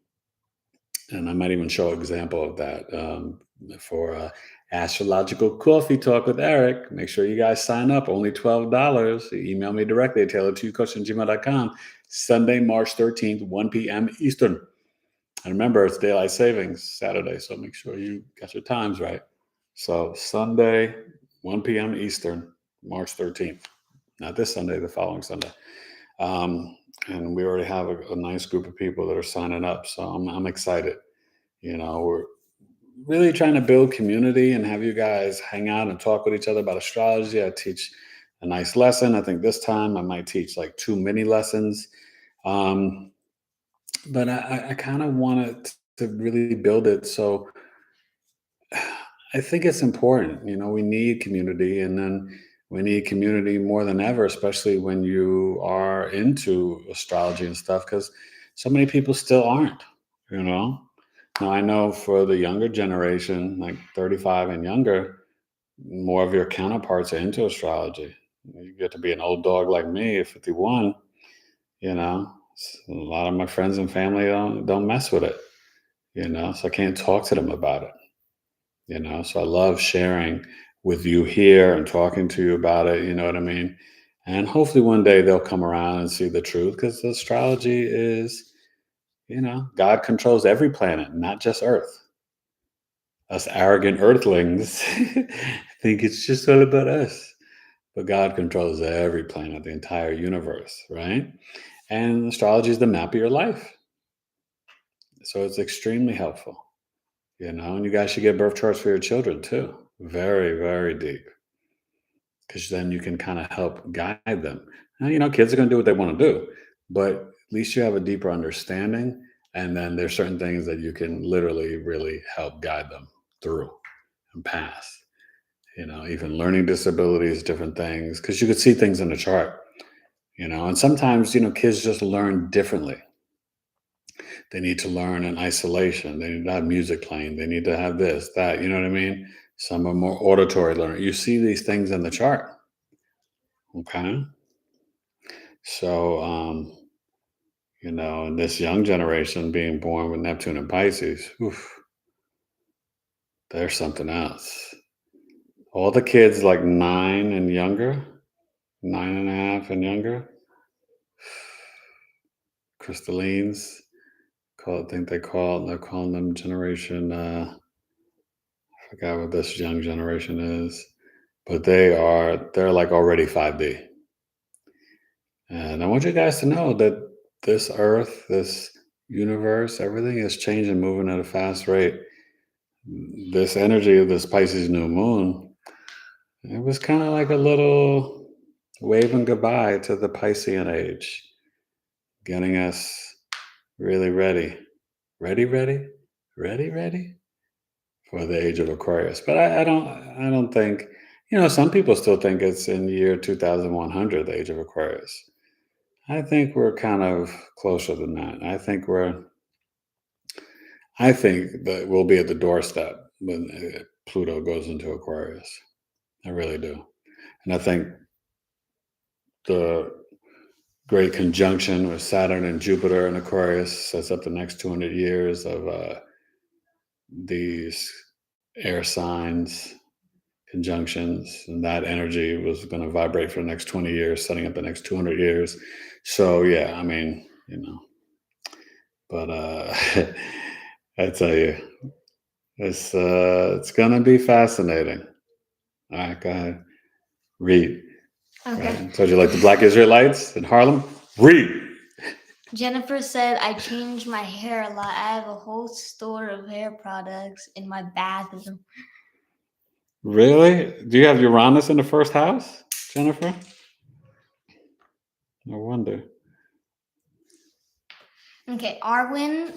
A: I might even show an example of that for Astrological Coffee Talk with Eric. Make sure you guys sign up. Only $12. Email me directly at taylor2coach@gmail.com. Sunday, March 13th, 1 p.m. Eastern. And remember, it's daylight savings Saturday, so make sure you got your times right. So Sunday, 1 p.m. Eastern, March 13th. Not this Sunday, the following Sunday. And we already have a nice group of people that are signing up. So I'm excited. We're really trying to build community and have you guys hang out and talk with each other about astrology. I teach a nice lesson. I think this time I might teach like 2 mini lessons. But I kind of wanted to really build it so I think it's important. We need community, and then we need community more than ever, especially when you are into astrology and stuff, because so many people still aren't, you know? Now, I know for the younger generation, like 35 and younger, more of your counterparts are into astrology. You get to be an old dog like me at 51, you know? A lot of my friends and family don't mess with it, so I can't talk to them about it. So I love sharing with you here and talking to you about it, you know what I mean? And hopefully one day they'll come around and see the truth, because astrology is, God controls every planet, not just Earth. Us arrogant earthlings think it's just all about us. But God controls every planet, the entire universe, right? And astrology is the map of your life. So it's extremely helpful, and you guys should get birth charts for your children too. Very, very deep. Because then you can kind of help guide them. Now, kids are going to do what they want to do, but at least you have a deeper understanding. And then there's certain things that you can literally really help guide them through and pass. Even learning disabilities, different things, because you could see things in the chart. And sometimes, kids just learn differently. They need to learn in isolation. They need to have music playing. They need to have this, that, you know what I mean? Some are more auditory learners. You see these things in the chart. Okay. So, and this young generation being born with Neptune and Pisces, there's something else. All the kids like 9 and younger, 9.5 and younger, crystallines, they're calling them generation, I forgot what this young generation is, but they're like already 5D. And I want you guys to know that this earth, this universe, everything is changing, moving at a fast rate. This energy of this Pisces new moon, it was kind of like a little waving goodbye to the Piscean age, getting us really ready for the age of Aquarius. But I don't think, some people still think it's in the year 2100, the age of Aquarius. I think we're kind of closer than that. I think that we'll be at the doorstep when Pluto goes into Aquarius. I really do. And I think the great conjunction with Saturn and Jupiter in Aquarius sets up the next 200 years of these air signs conjunctions, and that energy was going to vibrate for the next 20 years, setting up the next 200 years. So yeah, I mean, but I tell you, it's going to be fascinating. All right, go ahead. Read.
B: Okay.
A: Right. Told you like the Black Israelites in Harlem? Read.
B: Jennifer said, I changed my hair a lot. I have a whole store of hair products in my bathroom.
A: Really? Do you have Uranus in the first house, Jennifer? No wonder.
B: Okay, Arwin,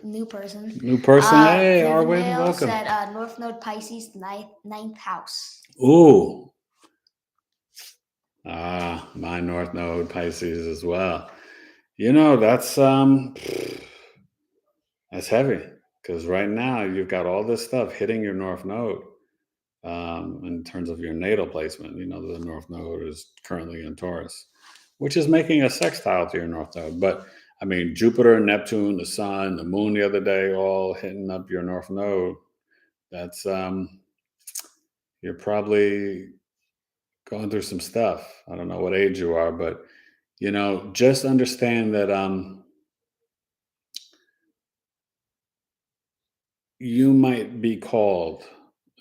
B: new person.
A: New person. Hey,
B: Vivian
A: Arwin,
B: Hale
A: welcome.
B: said North Node Pisces, ninth house.
A: Ooh. My North Node Pisces as well. That's heavy, because right now you've got all this stuff hitting your North Node. In terms of your natal placement, the North Node is currently in Taurus, which is making a sextile to your North Node. But I mean, Jupiter, Neptune, the Sun, the Moon the other day, all hitting up your North Node. That's you're probably going through some stuff. I don't know what age you are, but just understand that you might be called,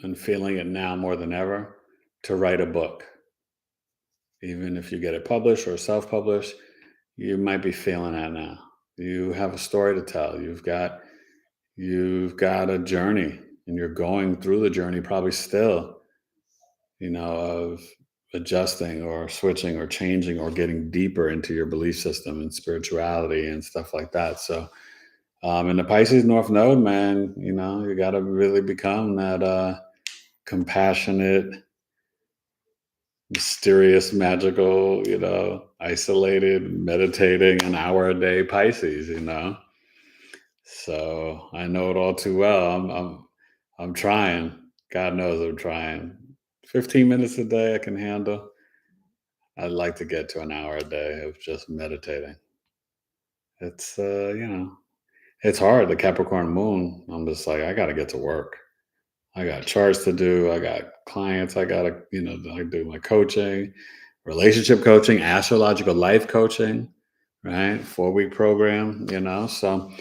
A: and feeling it now more than ever, to write a book. Even if you get it published or self-published, you might be feeling that now. You have a story to tell. You've got a journey, and you're going through the journey probably still, of adjusting or switching or changing or getting deeper into your belief system and spirituality and stuff like that. So In the Pisces North Node, man, you got to really become that compassionate, mysterious, magical, isolated, meditating an hour a day Pisces. So I know it all too well. I'm trying. God knows I'm trying. 15 minutes a day I can handle. I'd like to get to an hour a day of just meditating. It's it's hard. The Capricorn moon, I'm just like, I gotta get to work. I got charts to do. I got clients. I gotta, I do my coaching, relationship coaching, astrological life coaching, right? 4-week program, So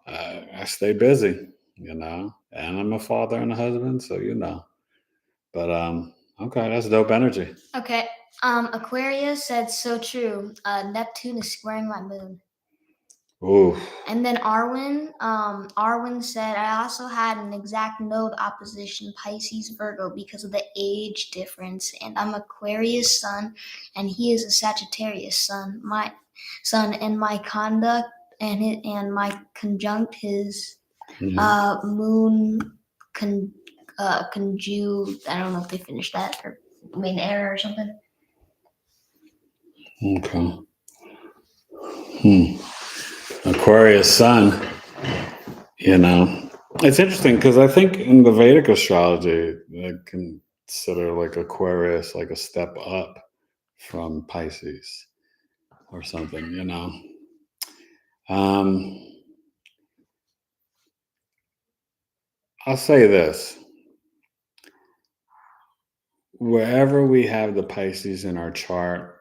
A: I stay busy, and I'm a father and a husband, so But okay, that's dope energy.
B: Okay. Aquarius said so true. Neptune is squaring my moon.
A: Ooh.
B: And then Arwen said, I also had an exact node opposition, Pisces Virgo, because of the age difference. And I'm Aquarius sun, and he is a Sagittarius sun. My sun, and my conduct and my conjunct his moon conjunct. I don't know if they finished that or made an error or something.
A: Okay. Aquarius sun, it's interesting because I think in the Vedic astrology, they consider like Aquarius like a step up from Pisces or something, I'll say this. Wherever we have the Pisces in our chart,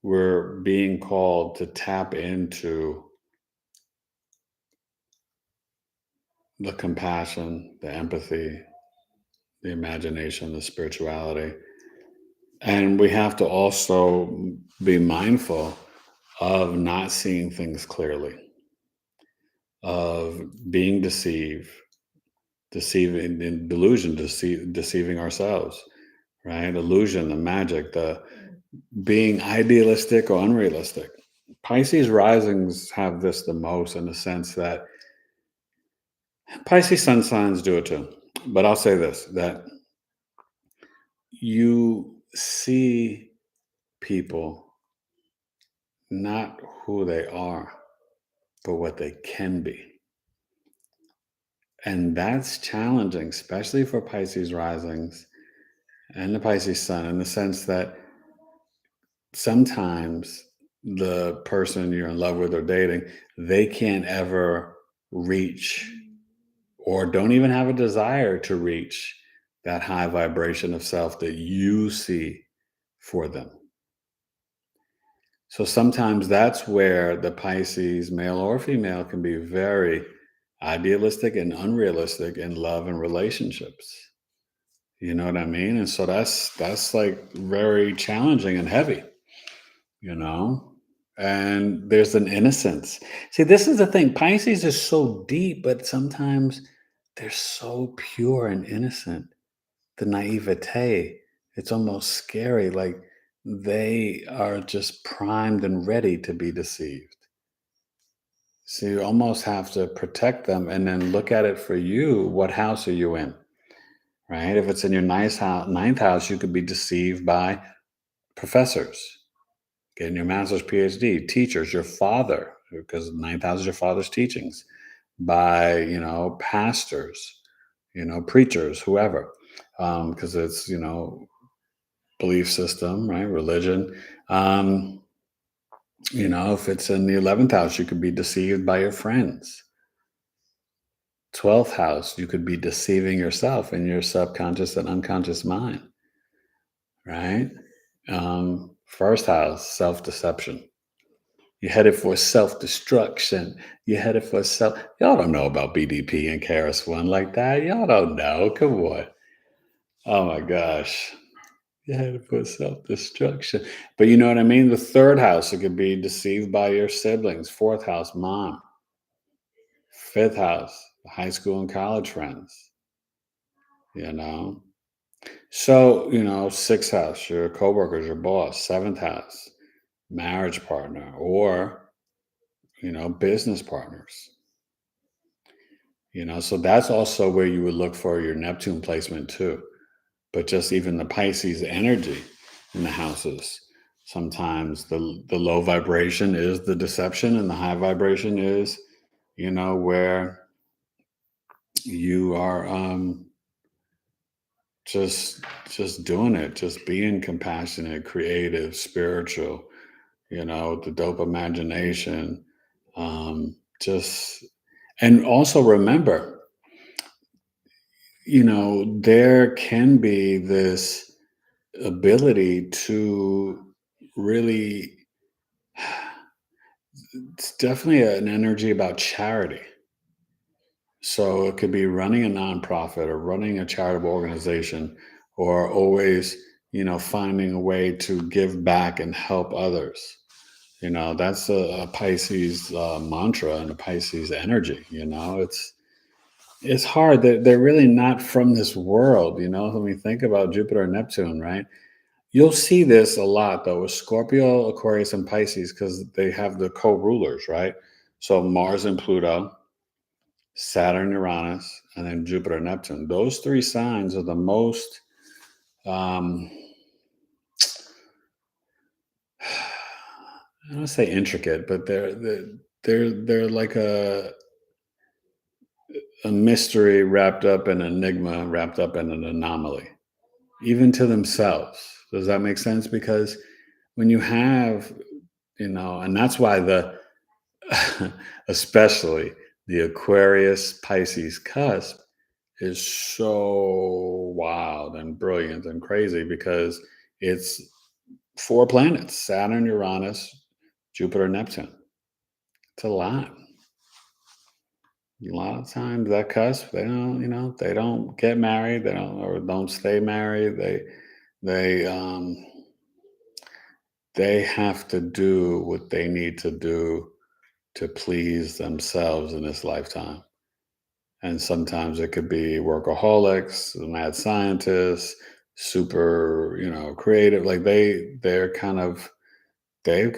A: we're being called to tap into the compassion, the empathy, the imagination, the spirituality. And we have to also be mindful of not seeing things clearly, of being deceiving in delusion, deceiving ourselves, right? Illusion, the magic, the being idealistic or unrealistic. Pisces risings have this the most in the sense that Pisces sun signs do it too. But I'll say this, that you see people not who they are, but what they can be. And that's challenging, especially for Pisces risings and the Pisces sun, in the sense that sometimes the person you're in love with or dating, they can't ever reach or don't even have a desire to reach that high vibration of self that you see for them. So sometimes that's where the Pisces, male or female, can be very idealistic and unrealistic in love and relationships. You know what I mean? And so that's like very challenging and heavy, And there's an innocence. See, this is the thing. Pisces is so deep, but sometimes they're so pure and innocent. The naivete, it's almost scary. Like they are just primed and ready to be deceived. So you almost have to protect them and then look at it for you. What house are you in? Right? If it's in your ninth house, you could be deceived by professors, getting your master's, PhD, teachers, your father, because ninth house is your father's teachings, by, pastors, preachers, whoever, because it's, belief system, right? Religion. If it's in the 11th house, you could be deceived by your friends. 12th house, you could be deceiving yourself in your subconscious and unconscious mind, right? First house, self-deception. You're headed for self-destruction. You're headed for Y'all don't know about BDP and Karis One like that. Y'all don't know. Come on. Oh my gosh. You're headed for self-destruction. But you know what I mean? The third house, it could be deceived by your siblings. Fourth house, mom. Fifth house, high school and college friends. So, sixth house, your coworkers, your boss. Seventh house, marriage partner, or, business partners. So that's also where you would look for your Neptune placement too. But just even the Pisces energy in the houses. Sometimes the low vibration is the deception, and the high vibration is, where you are just doing it, just being compassionate, creative, spiritual. The dope imagination. Just and also remember, there can be this ability to really, it's definitely an energy about charity. So it could be running a nonprofit or running a charitable organization, or always, finding a way to give back and help others. That's a Pisces mantra and a Pisces energy. It's hard. They're really not from this world. When we think about Jupiter and Neptune, right? You'll see this a lot though with Scorpio, Aquarius, and Pisces, because they have the co-rulers, right? So Mars and Pluto, Saturn, Uranus, and then Jupiter, Neptune. Those three signs are the most, I don't want to say intricate, but they're like a mystery wrapped up in an enigma, wrapped up in an anomaly, even to themselves. Does that make sense? Because when you have, and that's why especially the Aquarius Pisces cusp is so wild and brilliant and crazy, because it's 4 planets: Saturn, Uranus, Jupiter, Neptune. It's a lot. A lot of times that cusp, they don't get married, they don't stay married. They have to do what they need to do to please themselves in this lifetime. And sometimes it could be workaholics, mad scientists, super, creative. Like they've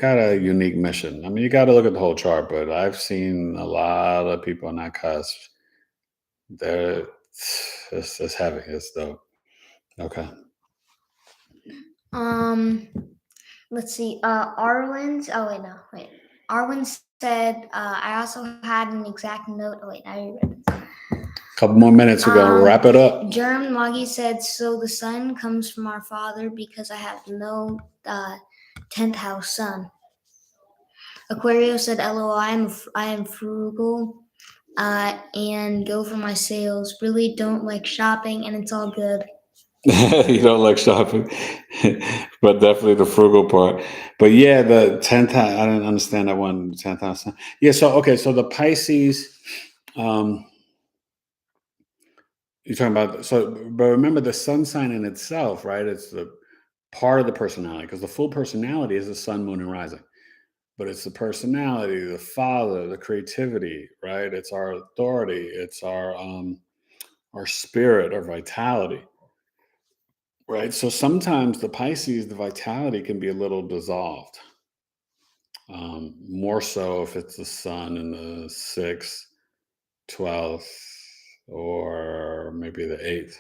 A: got a unique mission. I mean, you got to look at the whole chart, but I've seen a lot of people on that cusp. It's heavy. It's dope. Okay.
B: Let's see. Arwen's. Oh wait, no, wait. Arwen said, "I also had an exact note." Oh wait, I already read this.
A: Couple more minutes. We're gonna wrap it up.
B: German Magi said, "So the sun comes from our father because I have no 10th house sun." Aquarius said, "LOL, I am frugal and go for my sales. Really don't like shopping, and it's all good."
A: You don't like shopping, but definitely the frugal part. But yeah, the 10th house, I didn't understand that one, 10th house. Yeah, so okay, so the Pisces, you're talking about, but remember the sun sign in itself, right? It's the part of the personality, because the full personality is the sun, moon, and rising. But it's the personality, the father, the creativity, right? It's our authority, it's our spirit, our vitality. Right. So sometimes the Pisces, the vitality can be a little dissolved. More so if it's the sun in the 6th, 12th, or maybe the 8th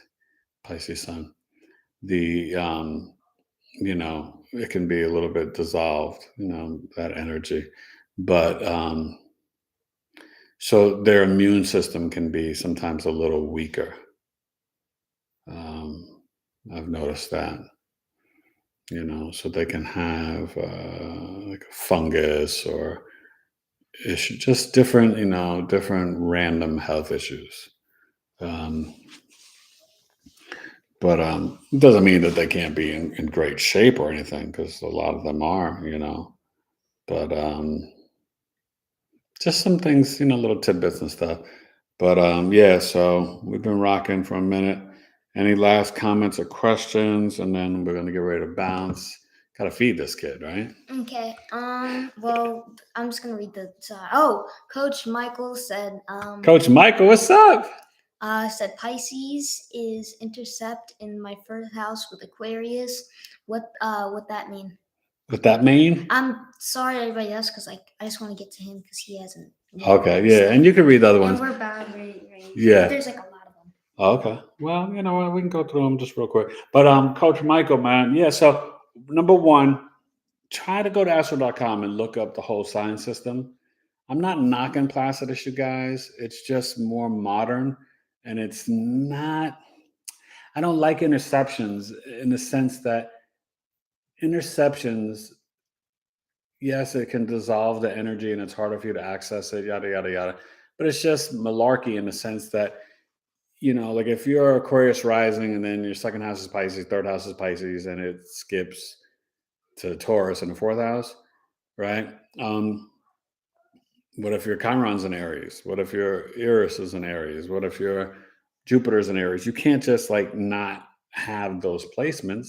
A: Pisces sun. It can be a little bit dissolved, that energy. But so their immune system can be sometimes a little weaker. I've noticed that. So they can have like a fungus or issue, just different, different random health issues. But it doesn't mean that they can't be in great shape or anything, because a lot of them are, But just some things, little tidbits and stuff. But yeah, so we've been rocking for a minute. Any last comments or questions? And then we're going to get ready to bounce. Got to feed this kid, right?
B: Okay. Well, I'm just gonna read the. Oh, Coach Michael said.
A: Coach Michael, what's up?
B: Said Pisces is intercept in my first house with Aquarius. What that mean?
A: What that mean?
B: I'm sorry, everybody else, because I just want to get to him because he hasn't.
A: Okay, yeah, and you can read the other ones.
B: And we're bound right phrase.
A: Yeah.
B: There's like a lot of them.
A: Okay. Well, you know what? We can go through them just real quick. But Coach Michael, man, yeah. So number one, try to go to astro.com and look up the whole sign system. I'm not knocking Placidus, you guys. It's just more modern, and it's not. I don't like interceptions in the sense that interceptions, yes, it can dissolve the energy and it's harder for you to access it, yada, yada, yada. But it's just malarkey in the sense that, like if you're Aquarius rising and then your second house is Pisces, third house is Pisces, and it skips to Taurus in the fourth house, right? What if your Chiron's in Aries? What if your Eris is in Aries? What if your Jupiter's in Aries? You can't just like not have those placements.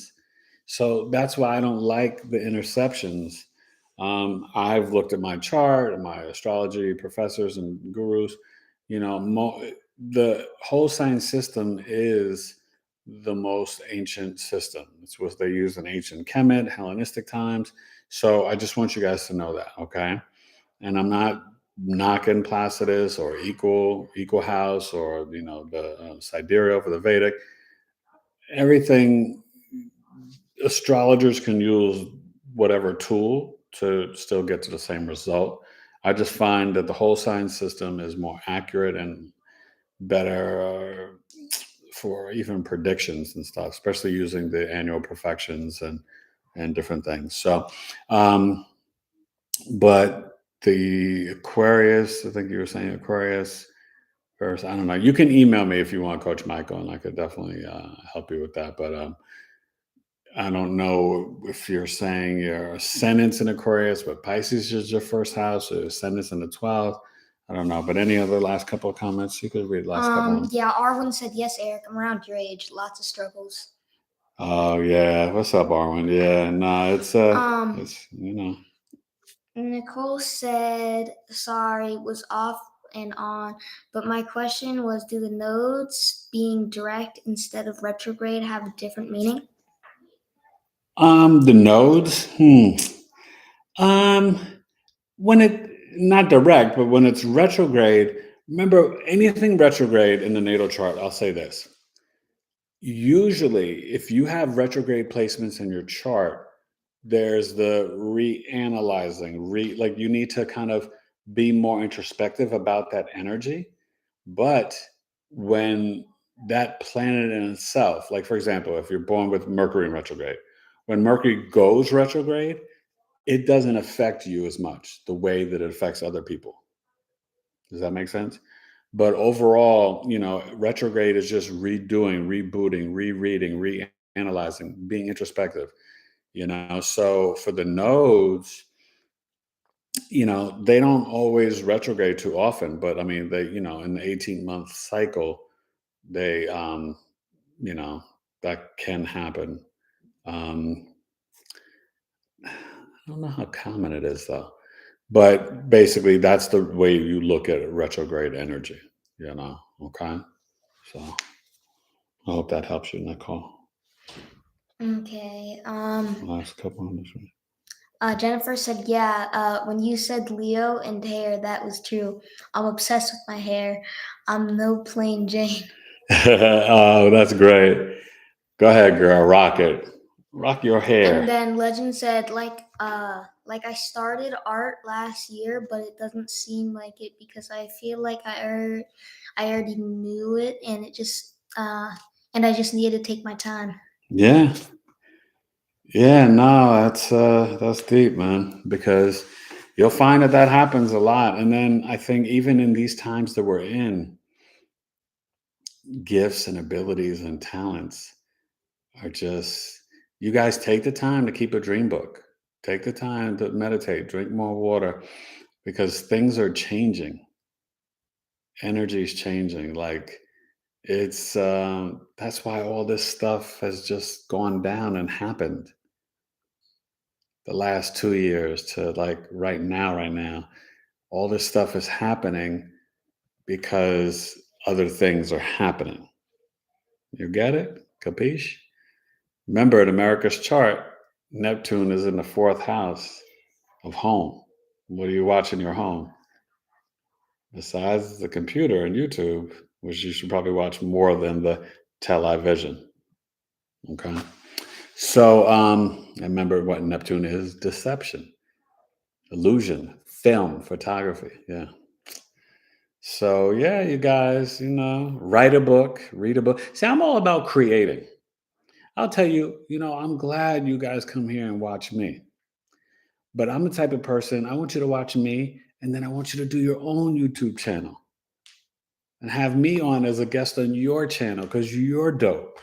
A: So that's why I don't like the interceptions. I've looked at my chart and my astrology professors and gurus. The whole sign system is the most ancient system. It's what they used in ancient Kemet, Hellenistic times. So I just want you guys to know that, okay? And I'm not knocking Placidus or equal house or the sidereal for the Vedic. Everything, astrologers can use whatever tool to still get to the same result. I just find that the whole sign system is more accurate and better for even predictions and stuff, especially using the annual perfections and different things. So, but the Aquarius, I think you were saying Aquarius first. I don't know. You can email me if you want, Coach Michael, and I could definitely help you with that. But I don't know if you're saying your ascendant's in Aquarius, but Pisces is your first house, or ascendant's in the 12th. I don't know. But any other last couple of comments? You could read the last couple of them.
B: Yeah, Arwen said, yes, Eric, I'm around your age. Lots of struggles.
A: Oh, yeah. What's up, Arwen? Yeah, no, it's
B: Nicole said, sorry, was off and on, but my question was, do the nodes being direct instead of retrograde have a different meaning?
A: The nodes, when it not direct, but when it's retrograde, remember anything retrograde in the natal chart, I'll say this. Usually, if you have retrograde placements in your chart, there's the reanalyzing, like you need to kind of be more introspective about that energy. But when that planet in itself, like for example, if you're born with Mercury in retrograde, when Mercury goes retrograde, it doesn't affect you as much the way that it affects other people. Does that make sense? But overall, retrograde is just redoing, rebooting, rereading, reanalyzing, being introspective, So for the nodes, they don't always retrograde too often, but I mean, they, in the 18-month cycle, they, that can happen. I don't know how common it is though. But basically, that's the way you look at retrograde energy, okay? So I hope that helps you, Nicole.
B: Okay.
A: Last couple on this one.
B: Jennifer said, yeah, when you said Leo and hair, that was true. I'm obsessed with my hair. I'm no plain Jane.
A: Oh, that's great. Go ahead, girl. Rock it. Rock your hair.
B: And then Legend said, like I started art last year, but it doesn't seem like it because I feel like I already knew it, and it just and I just needed to take my time.
A: Yeah. Yeah, no, that's deep, man, because you'll find that happens a lot. And then I think even in these times that we're in, gifts and abilities and talents are just, you guys take the time to keep a dream book. Take the time to meditate, drink more water, because things are changing. Energy is changing. Like it's that's why all this stuff has just gone down and happened the last 2 years to like right now. All this stuff is happening because other things are happening. You get it? Capiche? Remember, in America's chart, Neptune is in the fourth house of home. What do you watch in your home? Besides the computer and YouTube, which you should probably watch more than the television. Okay. So I remember what Neptune is: deception, illusion, film, photography. Yeah. So yeah, you guys, write a book, read a book. See, I'm all about creating. I'll tell you, I'm glad you guys come here and watch me. But I'm the type of person, I want you to watch me, and then I want you to do your own YouTube channel and have me on as a guest on your channel because you're dope.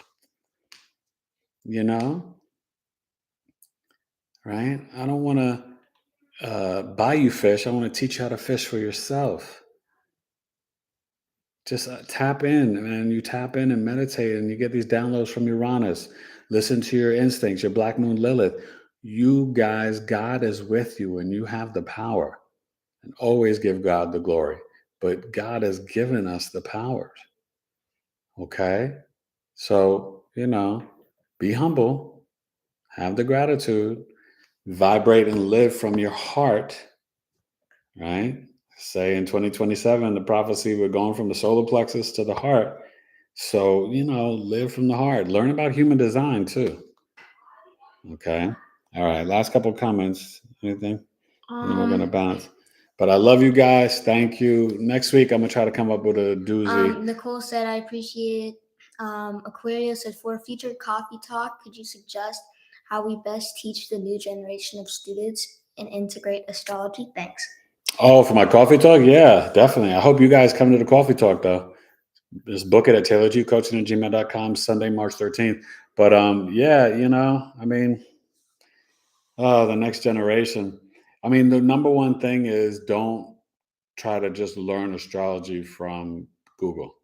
A: You know? Right? I don't want to buy you fish. I want to teach you how to fish for yourself. Just tap in, man. You tap in and meditate, and you get these downloads from Uranus. Listen to your instincts, your Black Moon Lilith. You guys, God is with you, and you have the power. And always give God the glory. But God has given us the powers. Okay? So, be humble, have the gratitude, vibrate and live from your heart, right? Say in 2027, the prophecy, we're going from the solar plexus to the heart. So, live from the heart. Learn about human design too. Okay. All right. Last couple of comments. Anything? And then we're going to bounce. But I love you guys. Thank you. Next week, I'm going to try to come up with a doozy.
B: Nicole said, I appreciate it. Aquarius said, for a future coffee talk, could you suggest how we best teach the new generation of students and integrate astrology? Thanks.
A: Oh, for my coffee talk? Yeah, definitely. I hope you guys come to the coffee talk, though. Just book it at taylorgcoaching@gmail.com, Sunday, March 13th. But yeah, the next generation. I mean, the number one thing is don't try to just learn astrology from Google.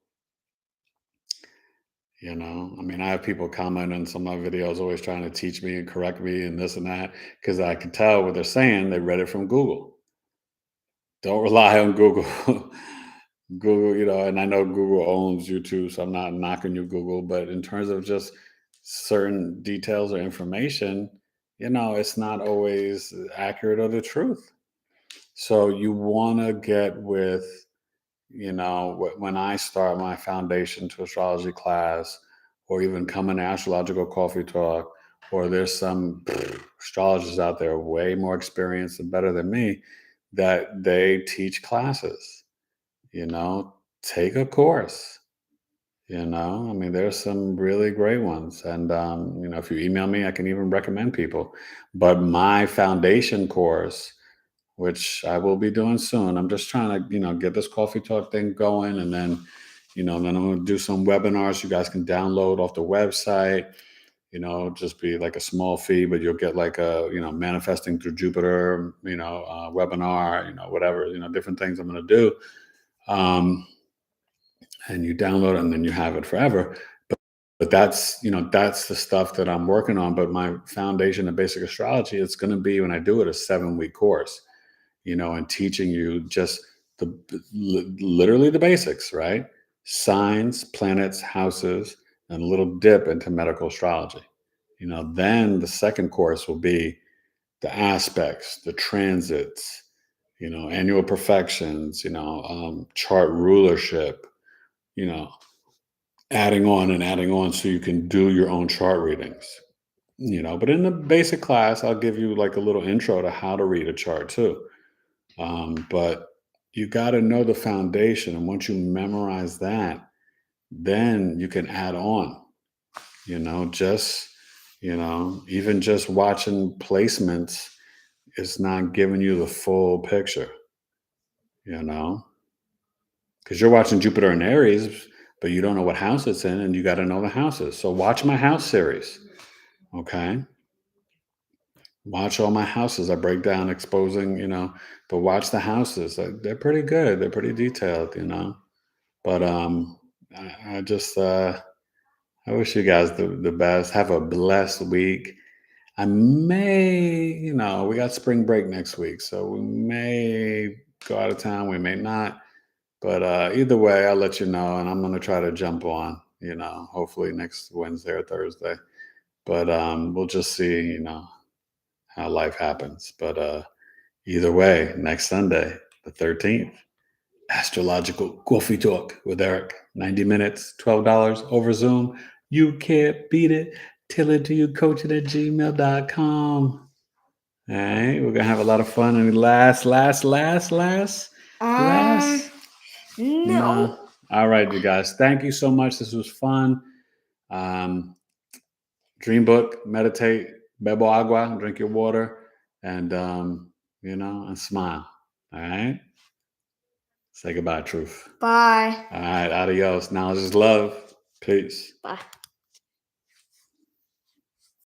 A: I have people comment on some of my videos always trying to teach me and correct me and this and that because I can tell what they're saying. They read it from Google. Don't rely on Google. Google, and I know Google owns YouTube, so I'm not knocking you, Google, but in terms of just certain details or information, it's not always accurate or the truth. So you want to get with, when I start my foundation to astrology class, or even come in astrological coffee talk, or there's some astrologers out there way more experienced and better than me that they teach classes. Take a course. There's some really great ones. And, if you email me, I can even recommend people. But my foundation course, which I will be doing soon, I'm just trying to, get this coffee talk thing going. And then, then I'm going to do some webinars you guys can download off the website. Just be like a small fee, but you'll get like a, manifesting through Jupiter, webinar, whatever, different things I'm going to do. And you download it and then you have it forever. But that's, that's the stuff that I'm working on. But my foundation of basic astrology, it's going to be, when I do it, a 7-week course, and teaching you just literally the basics, right? Signs, planets, houses, and a little dip into medical astrology. Then the second course will be the aspects, the transits, annual perfections, chart rulership, adding on so you can do your own chart readings. But in the basic class, I'll give you like a little intro to how to read a chart too. But you got to know the foundation. And once you memorize that, then you can add on, even just watching placements is not giving you the full picture, because you're watching Jupiter in Aries, but you don't know what house it's in, and you got to know the houses. So watch my house series. Okay. Watch all my houses. I break down exposing, but watch the houses. They're pretty good. They're pretty detailed, but I just, I wish you guys the best. Have a blessed week. I may, we got spring break next week, so we may go out of town. We may not, but either way, I'll let you know, and I'm going to try to jump on, hopefully next Wednesday or Thursday, but we'll just see, how life happens. But either way, next Sunday, the 13th, Astrological Coffee Talk with Eric. 90 minutes, $12 over Zoom. You can't beat it. tailoredtoyoucoaching@gmail.com. All right, we're gonna have a lot of fun. Any last?
B: No.
A: All right, you guys. Thank you so much. This was fun. Dream book, meditate, bebo agua, drink your water, and and smile. All right. Say goodbye, Truth.
B: Bye.
A: All right, adios. Now just love. Peace.
B: Bye.